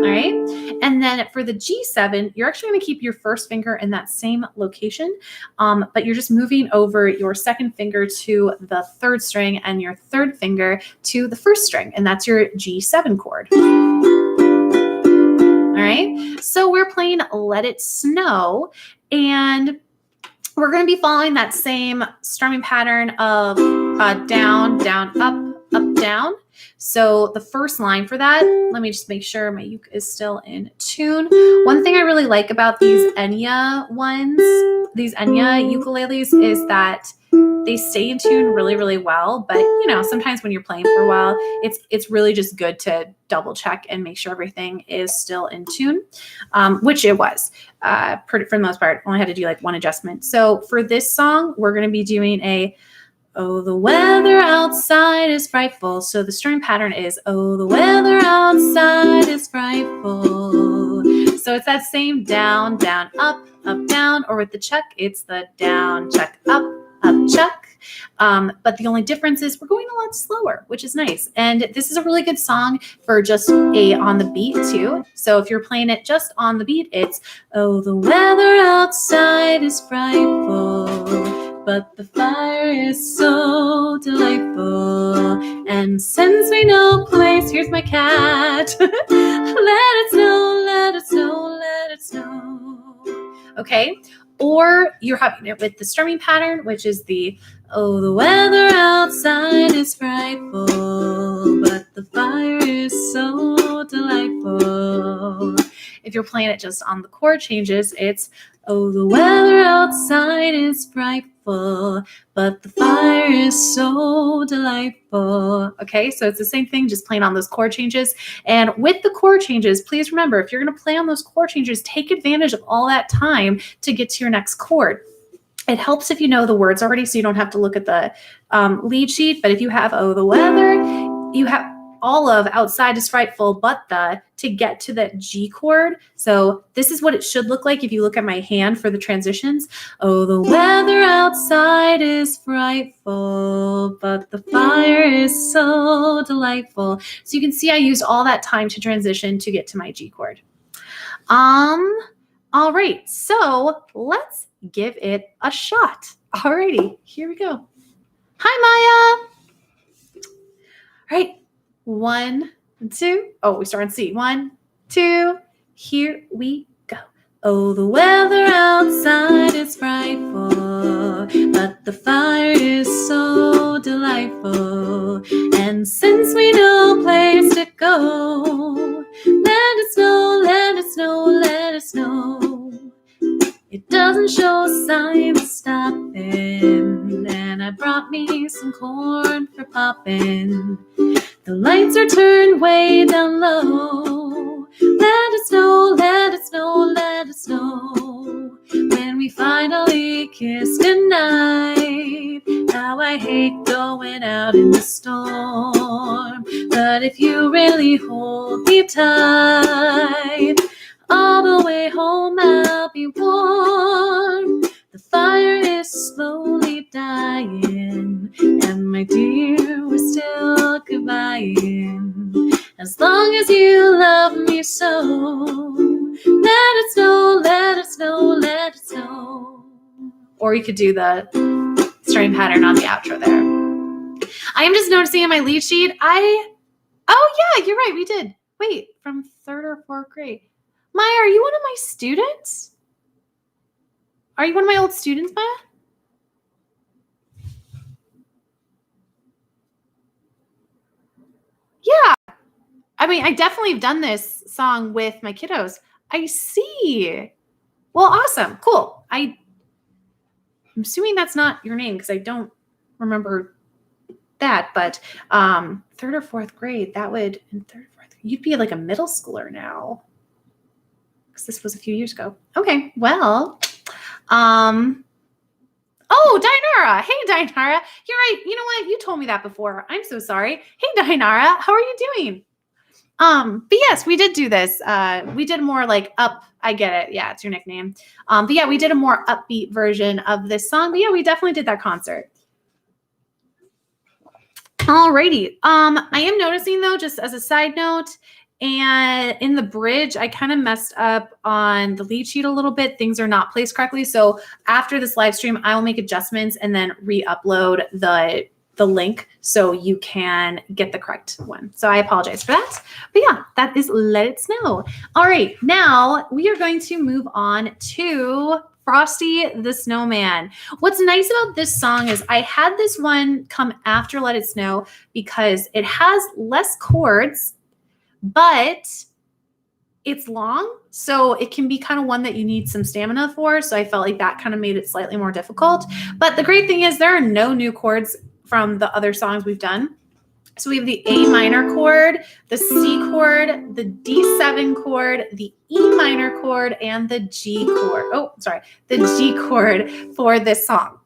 right. And then for the G7, you're actually going to keep your first finger in that same location, but you're just moving over your second finger to the third string and your third finger to the first string, and that's your G7 chord. All right, so we're playing Let It Snow, and we're going to be following that same strumming pattern of down, down, up, down. So the first line for that, let me just make sure my uke is still in tune. One thing I really like about these Enya ukuleles, is that they stay in tune really, really well. But sometimes when you're playing for a while, it's really just good to double check and make sure everything is still in tune, which it was. For the most part, only had to do like one adjustment. So for this song, we're going to be doing a "Oh, the weather outside is frightful." So the string pattern is "Oh, the weather outside is frightful." So it's that same down, down, up, down, or with the chuck, it's the down, chuck, up, chuck. But the only difference is we're going a lot slower, which is nice. And this is a really good song for just on the beat too. So if you're playing it just on the beat, it's "Oh, the weather outside is frightful, but the fire is so delightful. And since we know place," here's my cat, "let it snow, let it snow, let it snow." Okay. Or you're having it with the strumming pattern, which is the "Oh, the weather outside is frightful, but the fire is so delightful." If you're playing it just on the chord changes, it's "Oh, the weather outside is frightful, but the fire is so delightful." Okay, so it's the same thing, just playing on those chord changes. And with the chord changes, please remember, if you're going to play on those chord changes, take advantage of all that time to get to your next chord. It helps if you know the words already, so you don't have to look at the lead sheet. But if you have "Oh, the weather," you have all of outside is frightful, but the to get to that G chord. So this is what it should look like if you look at my hand for the transitions. Oh, the weather outside is frightful, but the fire is so delightful. So you can see I used all that time to transition to get to my G chord. All right, so let's give it a shot. All righty, here we go. Hi, Maya. All right. 1, 2. Oh, we start on C. 1, 2. Here we go. Oh, the weather outside is frightful, but the fire is so delightful. And since we know place to go, let it snow, let it snow, let it snow. It doesn't show signs of stopping, and I brought me some corn for popping. The lights are turned way down low. Let it snow, let it snow, let it snow. When we finally kiss goodnight, how I hate going out in the storm. But if you really hold me tight, all the way home I'll be warm. The fire is slowly dying, and my dear, we're still goodbying. As long as you love me so, let it snow, let it snow, let it snow. Or you could do the string pattern on the outro there. I am just noticing in my lead sheet, oh yeah, you're right, we did. Wait, from 3rd or 4th grade. Maya, are you one of my students? Are you one of my old students, Maya? Yeah. I mean, I definitely have done this song with my kiddos. I see. Well, awesome. Cool. I'm assuming that's not your name because I don't remember that, but 3rd or 4th grade, that would, in 3rd or 4th, you'd be like a middle schooler now. Because this was a few years ago. Okay, well, oh, Dinara. Hey, Dinara. You're right. You know what? You told me that before. I'm so sorry. Hey, Dinara. How are you doing? But yes, we did do this. We did more like up. I get it. Yeah, it's your nickname. But yeah, we did a more upbeat version of this song. But yeah, we definitely did that concert. Alrighty. I am noticing though, just as a side note, and in the bridge, I kind of messed up on the lead sheet a little bit. Things are not placed correctly. So after this live stream, I will make adjustments and then re-upload the link so you can get the correct one. So I apologize for that. But yeah, that is Let It Snow. All right, now we are going to move on to Frosty the Snowman. What's nice about this song is I had this one come after Let It Snow because it has less chords, but it's long, so it can be kind of one that you need some stamina for. So I felt like that kind of made it slightly more difficult. But the great thing is there are no new chords from the other songs we've done. So we have the A minor chord, the C chord, the D7 chord, the E minor chord, and the G chord. Oh, sorry, the G chord for this song.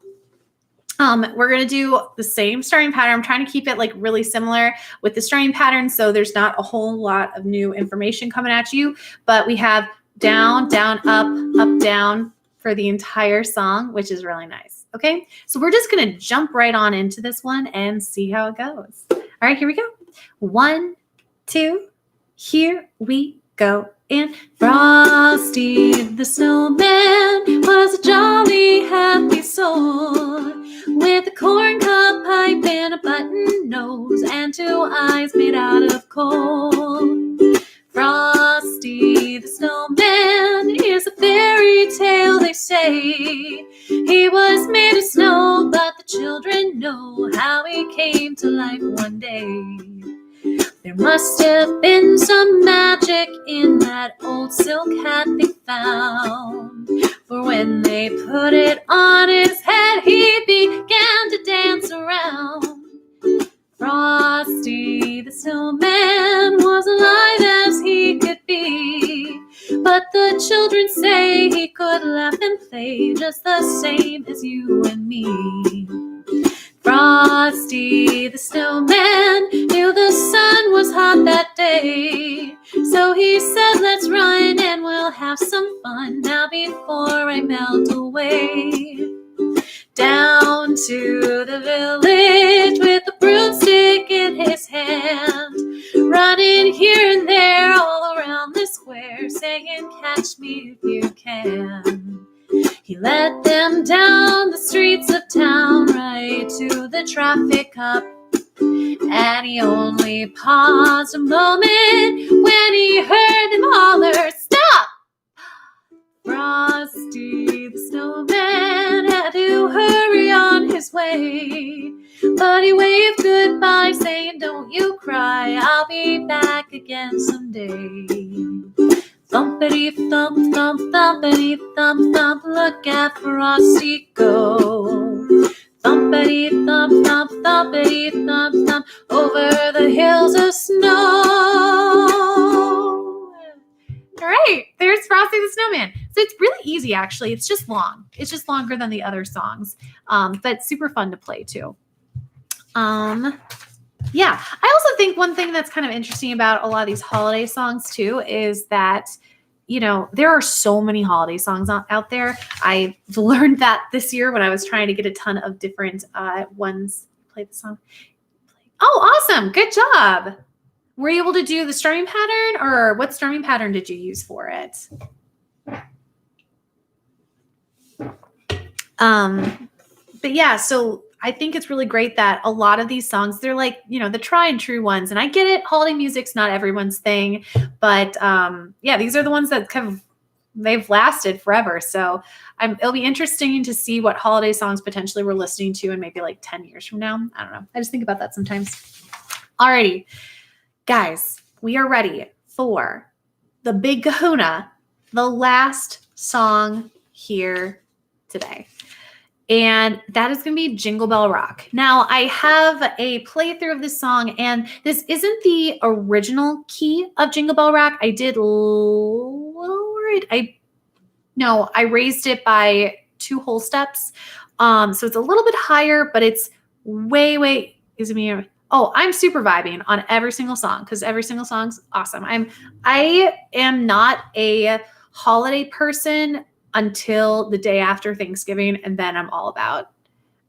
We're going to do the same starting pattern. I'm trying to keep it like really similar with the starting pattern so there's not a whole lot of new information coming at you, but we have down, down, up, down for the entire song, which is really nice. Okay, so we're just going to jump right on into this one and see how it goes. All right, here we go. 1, 2, here we go. And Frosty the Snowman was a jolly happy soul with a corn cob pipe and a button nose and 2 eyes made out of coal. Frosty the Snowman is a fairy tale, they say. He was made of snow, but the children know how he came to life one day. There must have been some magic in that old silk hat they found. For when they put it on his head, he began to dance around. Frosty the Snowman was alive as he could be, but the children say he could laugh and play just the same as you and me. Frosty the Snowman knew the sun was hot that day. So he said, let's run and we'll have some fun now before I melt away. Down to the village with a broomstick in his hand, running here and there all around the square, saying, catch me if you can. He led them down the streets of town, right to the traffic cop, and he only paused a moment when he heard them holler, stop! Frosty the Snowman had to hurry on his way, but he waved goodbye, saying, don't you cry, I'll be back again someday. Thumpity thump, thump, thumpity thump, thump, look at Frosty go. Thumpity thump, thump, thumpity thump, thump, over the hills of snow. All right, there's Frosty the Snowman. So it's really easy, actually. It's just long. It's just longer than the other songs, but super fun to play too. Yeah, I also think one thing that's kind of interesting about a lot of these holiday songs too is that, you know, there are so many holiday songs out there. I've learned that this year when I was trying to get a ton of different ones. Play the song. Oh, awesome. Good job. Were you able to do the strumming pattern, or what strumming pattern did you use for it? But yeah, so I think it's really great that a lot of these songs, they're like, you know, the try and true ones. And I get it, holiday music's not everyone's thing, but yeah, these are the ones that kind of, they've lasted forever. So it'll be interesting to see what holiday songs potentially we're listening to in maybe like 10 years from now. I don't know. I just think about that sometimes. Alrighty. Guys, we are ready for the big kahuna, the last song here today. And that is going to be Jingle Bell Rock. Now, I have a playthrough of this song, and this isn't the original key of Jingle Bell Rock. I did lower it. I raised it by 2 whole steps. So it's a little bit higher, but it's way, is it me? Oh, I'm super vibing on every single song because every single song's awesome. I am not a holiday person until the day after Thanksgiving, and then I'm all about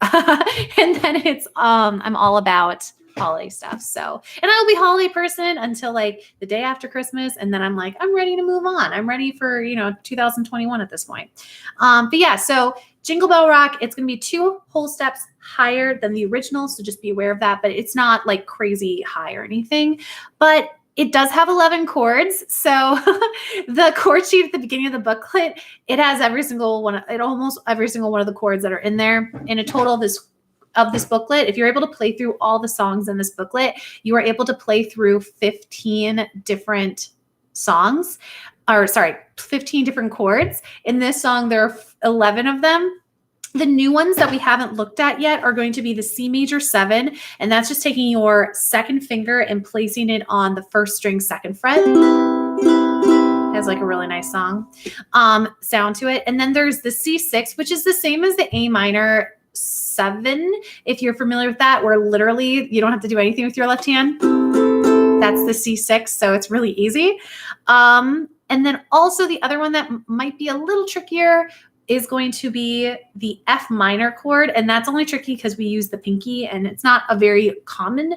and then it's I'm all about holiday stuff. So, and I'll be holiday person until like the day after Christmas, and then I'm like, I'm ready to move on. I'm ready for, 2021 at this point. But yeah, so Jingle Bell Rock, it's going to be 2 whole steps higher than the original, so just be aware of that, but it's not like crazy high or anything. But it does have 11 chords. So the chord sheet at the beginning of the booklet, it has almost every single one of the chords that are in there. In a total of this booklet, if you're able to play through all the songs in this booklet, you are able to play through 15 different songs. 15 different chords. In this song, there are 11 of them. The new ones that we haven't looked at yet are going to be the C major 7, and that's just taking your second finger and placing it on the 1st string 2nd fret. It has like a really nice sound to it. And then there's the C6, which is the same as the A minor 7, if you're familiar with that, where literally you don't have to do anything with your left hand. That's the C6, so it's really easy. And then also the other one that might be a little trickier is going to be the F minor chord. And that's only tricky because we use the pinky, and it's not a very common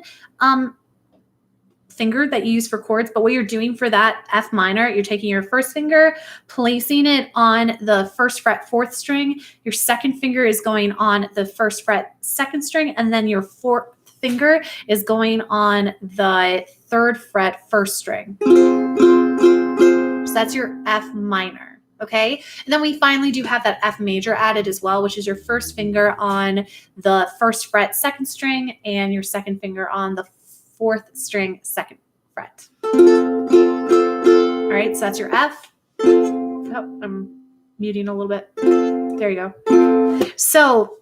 finger that you use for chords. But what you're doing for that F minor, you're taking your 1st finger, placing it on the 1st fret 4th string. Your 2nd finger is going on the 1st fret 2nd string. And then your 4th finger is going on the 3rd fret 1st string. So that's your F minor. Okay. And then we finally do have that F major added as well, which is your 1st finger on the 1st fret 2nd string and your 2nd finger on the 4th string 2nd fret. All right. So that's your F. Oh, I'm muting a little bit. There you go. So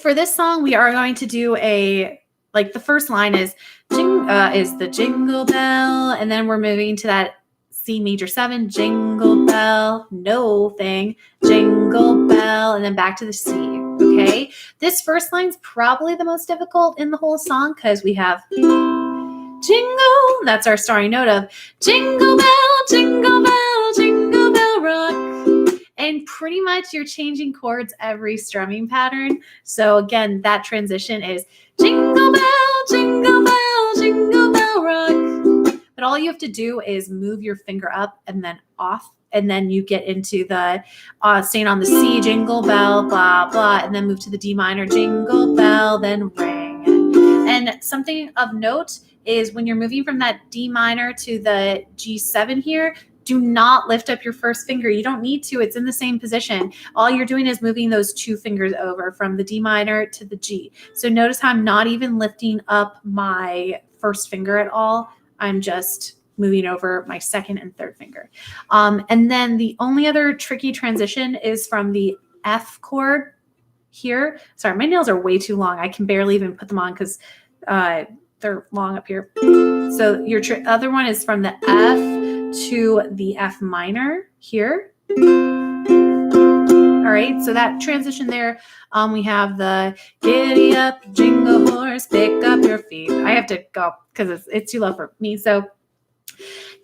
for this song, we are going to do the first line is the jingle bell. And then we're moving to that C major 7, jingle bell, no thing, jingle bell, and then back to the C, okay? This first line's probably the most difficult in the whole song because we have jingle. That's our starting note of jingle bell, jingle bell, jingle bell rock. And pretty much you're changing chords every strumming pattern. So again, that transition is jingle bell, jingle bell, jingle bell rock. But all you have to do is move your finger up and then off. And then you get into the staying on the C, jingle bell, blah, blah, and then move to the D minor, jingle bell, then ring. And something of note is when you're moving from that D minor to the G7 here, do not lift up your first finger. You don't need to. It's in the same position. All you're doing is moving those two fingers over from the D minor to the G. So notice how I'm not even lifting up my first finger at all. I'm just moving over my second and third finger. And then the only other tricky transition is from the F chord here. Sorry, my nails are way too long. I can barely even put them on because they're long up here. So your other one is from the F to the F minor here. All right, so that transition there, we have the giddy up, jingle horse, pick up your feet. I have to go because it's too low for me. So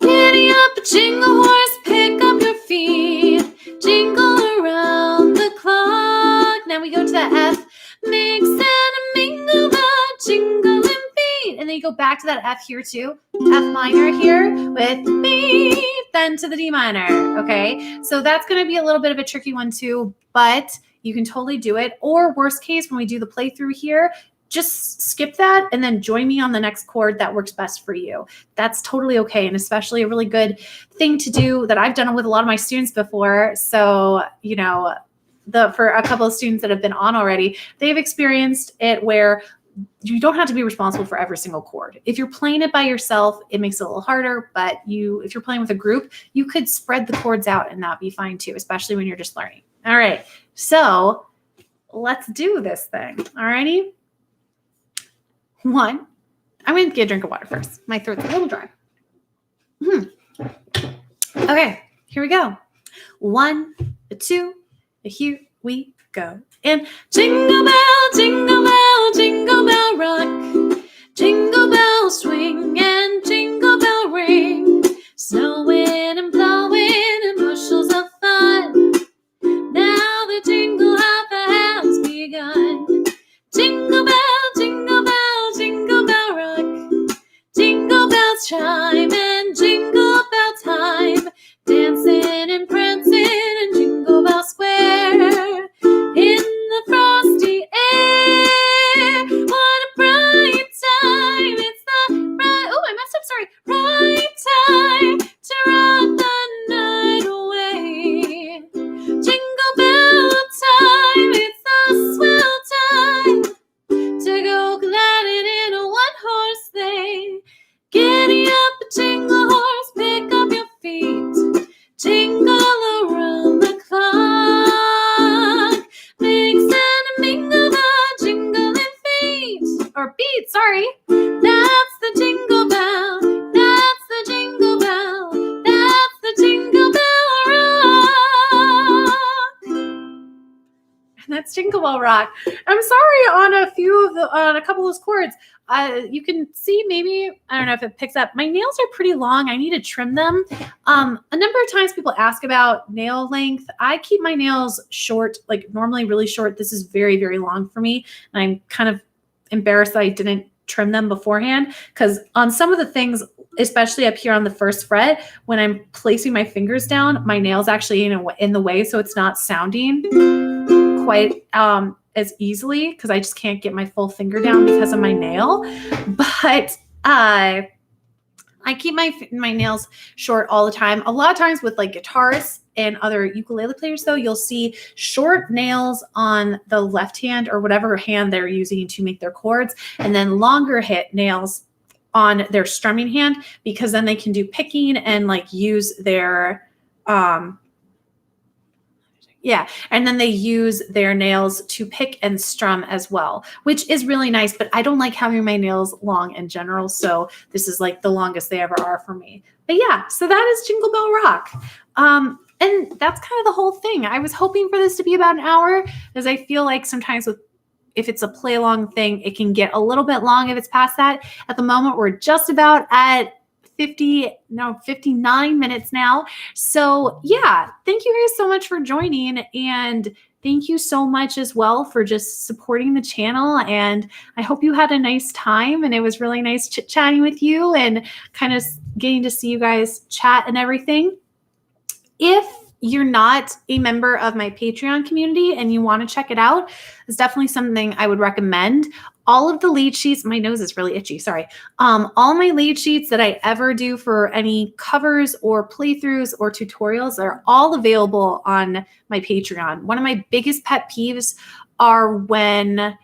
giddy up, jingle horse, pick up your feet, jingle around the clock. Now we go to the F, mix and a mingle the jingling feet. And then you go back to that F here too, F minor here with beat, then to the D minor, okay? So that's gonna be a little bit of a tricky one too, but you can totally do it. Or worst case, when we do the playthrough here, just skip that and then join me on the next chord that works best for you. That's totally okay, and especially a really good thing to do that I've done with a lot of my students before. So, you know, for a couple of students that have been on already, they've experienced it where you don't have to be responsible for every single chord. If you're playing it by yourself, it makes it a little harder, but if you're playing with a group, you could spread the chords out and that be fine too, especially when you're just learning. All right, so let's do this thing, all righty? One, I'm going to get a drink of water first. My throat's a little dry. Okay, here we go. 1, 2, here we go. And jingle bell, jingle bell, jingle bell rock. Jingle bell swing and jingle bell ring. Snowing and blowing and bushels of fun. Now the jingle hop has begun. Jingle bell, jingle bell, jingle bell rock. Jingle bells chime and jingle bell time. Dancing and prancing in Jingle Bell Square. In the frosty air. What a bright time. It's the right, oh, I messed up, sorry. Right time to rock the night away. Jingle bell time. It's the swell time to go gliding in a one-horse sleigh. Giddy up, jingle horse, pick up your feet. Jingle around the clock. Mix and a mingle the jingling feet. Or beat, sorry. That's the jingle bell. That's the jingle bell. That's the jingle bell rock. And that's Jingle Bell Rock. I'm sorry on a couple of those chords. You can see maybe, I don't know if it picks up. My nails are pretty long. I need to trim them. A number of times people ask about nail length. I keep my nails short, like normally really short. This is very, very long for me. And I'm kind of embarrassed that I didn't trim them beforehand because on some of the things, especially up here on the first fret, when I'm placing my fingers down, my nail's actually in the way. So it's not sounding quite as easily because I just can't get my full finger down because of my nail. But I keep my nails short all the time. A lot of times with like guitarists and other ukulele players though, you'll see short nails on the left hand or whatever hand they're using to make their chords, and then longer nails on their strumming hand because then they can do picking and like use their and then they use their nails to pick and strum as well, which is really nice, but I don't like having my nails long in general, so this is like the longest they ever are for me. But yeah, so that is Jingle Bell Rock. And that's kind of the whole thing. I was hoping for this to be about an hour, as I feel like sometimes with if it's a play along thing, it can get a little bit long if it's past that. At the moment, we're just about at 59 minutes now. So yeah, thank you guys so much for joining, and thank you so much as well for just supporting the channel. And I hope you had a nice time, and it was really nice chit-chatting with you and kind of getting to see you guys chat and everything. If you're not a member of my Patreon community and you want to check it out, it's definitely something I would recommend. All of the lead sheets, my nose is really itchy, sorry. All my lead sheets that I ever do for any covers or playthroughs or tutorials are all available on my Patreon. One of my biggest pet peeves are when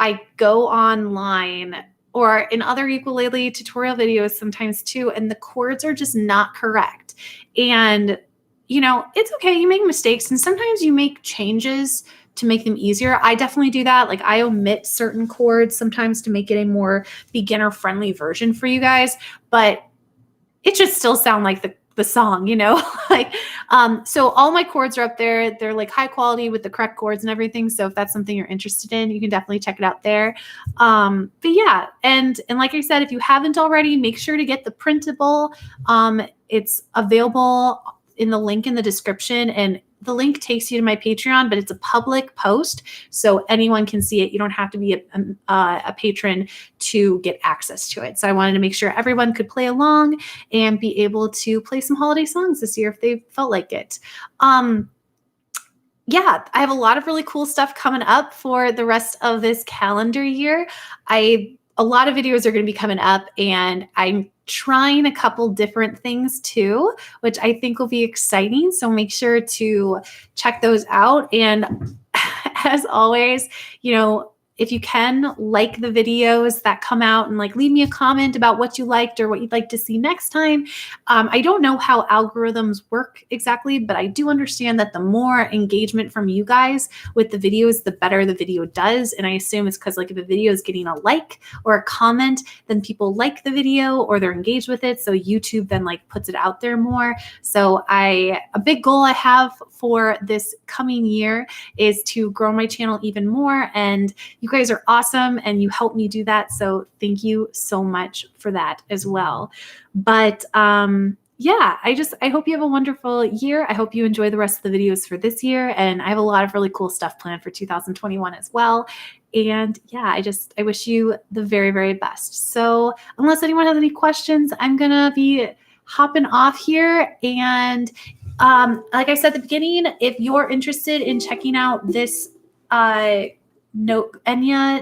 I go online or in other ukulele tutorial videos sometimes too, and the chords are just not correct. And it's okay, you make mistakes, and sometimes you make changes to make them easier. I definitely do that. Like, I omit certain chords sometimes to make it a more beginner-friendly version for you guys, but it should still sound like the song, so all my chords are up there. They're like high quality with the correct chords and everything. So if that's something you're interested in, you can definitely check it out there. But yeah, and like I said, if you haven't already, make sure to get the printable. It's available in the link in the description, and the link takes you to my Patreon, but it's a public post, so anyone can see it. You don't have to be a patron to get access to it. So I wanted to make sure everyone could play along and be able to play some holiday songs this year if they felt like it. Yeah, I have a lot of really cool stuff coming up for the rest of this calendar year. A lot of videos are going to be coming up, and I'm trying a couple different things too, which I think will be exciting. So make sure to check those out. And as always, if you can, like the videos that come out, and leave me a comment about what you liked or what you'd like to see next time. I don't know how algorithms work exactly, but I do understand that the more engagement from you guys with the videos, the better the video does. And I assume it's because if a video is getting a like or a comment, then people like the video or they're engaged with it. So YouTube then puts it out there more. So a big goal I have for this coming year is to grow my channel even more. And you guys are awesome, and you help me do that. So thank you so much for that as well. But yeah, I hope you have a wonderful year. I hope you enjoy the rest of the videos for this year. And I have a lot of really cool stuff planned for 2021 as well. And yeah, I wish you the very, very best. So unless anyone has any questions, I'm going to be hopping off here. And like I said at the beginning, if you're interested in checking out this Enya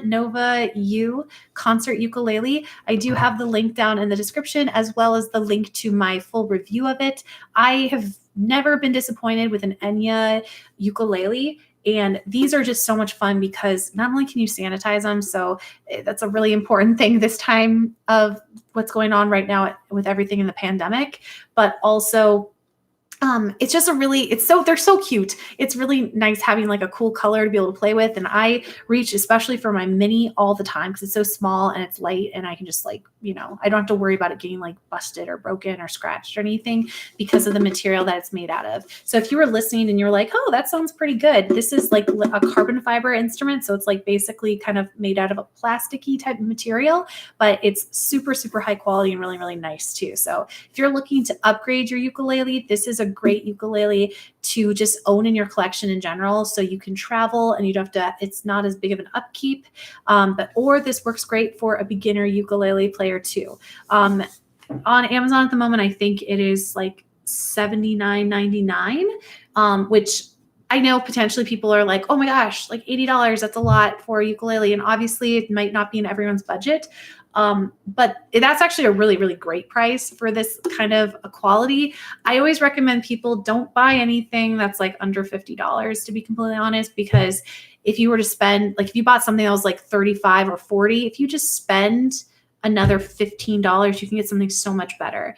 Nova U concert ukulele, I do have the link down in the description, as well as the link to my full review of it. I have never been disappointed with an Enya ukulele, and these are just so much fun because not only can you sanitize them, so that's a really important thing this time of what's going on right now with everything in the pandemic, but also it's just they're so cute. It's really nice having a cool color to be able to play with. And I reach, especially for my mini, all the time because it's so small and it's light, and I can just I don't have to worry about it getting busted or broken or scratched or anything because of the material that it's made out of. So if you were listening and you're like, oh, that sounds pretty good, this is a carbon fiber instrument. So it's basically kind of made out of a plasticky type of material, but it's super, super high quality and really, really nice too. So if you're looking to upgrade your ukulele, this is a great ukulele to just own in your collection in general. So you can travel and you don't have to, it's not as big of an upkeep, or this works great for a beginner ukulele player too. On Amazon at the moment, I think it is $79.99, which I know potentially people are like, oh my gosh, $80, that's a lot for a ukulele. And obviously it might not be in everyone's budget. But that's actually a really, really great price for this kind of a quality. I always recommend people don't buy anything that's under $50, to be completely honest, because if you were to spend, if you bought something that was $35 or $40, if you just spend another $15, you can get something so much better.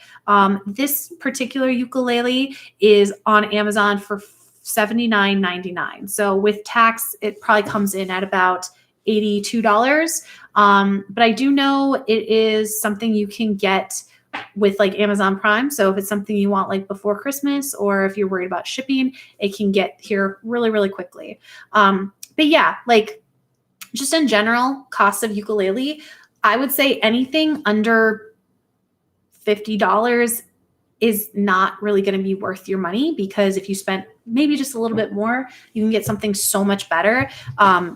This particular ukulele is on Amazon for $79.99. So with tax, it probably comes in at about $82. But I do know it is something you can get with Amazon Prime. So if it's something you want before Christmas, or if you're worried about shipping, it can get here really, really quickly. But yeah, just in general, cost of ukulele, I would say anything under $50 is not really going to be worth your money, because if you spent maybe just a little bit more, you can get something so much better.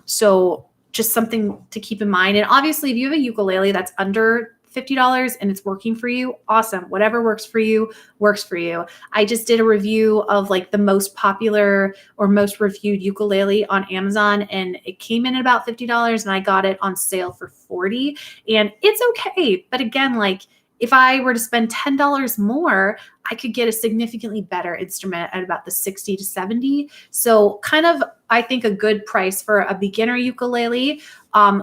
So just something to keep in mind. And obviously, if you have a ukulele that's under $50 and it's working for you, awesome. Whatever works for you works for you. I just did a review of like the most popular or most reviewed ukulele on Amazon, and it came in at about $50, and I got it on sale for $40. And it's okay. But again, like, if I were to spend $10 more, I could get a significantly better instrument at about the 60 to 70. So kind of, I think a good price for a beginner ukulele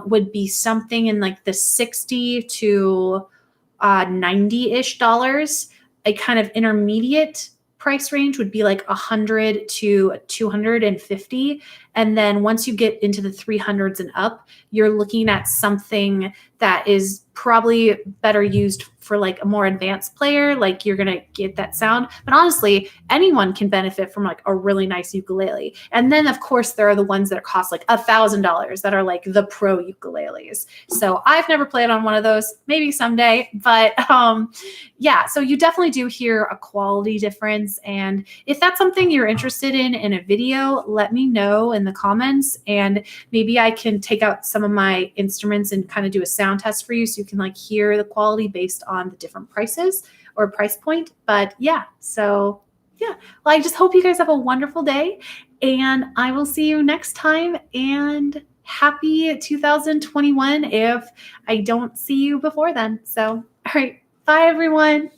would be something in like the 60 to 90-ish dollars. A kind of intermediate price range would be like 100 to 250. And then once you get into the 300s and up, you're looking at something that is probably better used for like a more advanced player. Like, you're going to get that sound. But honestly, anyone can benefit from like a really nice ukulele. And then of course there are the ones that cost like $1,000 that are like the pro ukuleles. So I've never played on one of those, maybe someday, but yeah, so you definitely do hear a quality difference. And if that's something you're interested in a video, let me know in the comments, and maybe I can take out some of my instruments and kind of do a sound test for you, so you can like hear the quality based on the different prices or price point. But yeah, so yeah, well, I just hope you guys have a wonderful day, and I will see you next time, and happy 2021 if I don't see you before then. So, all right, bye everyone.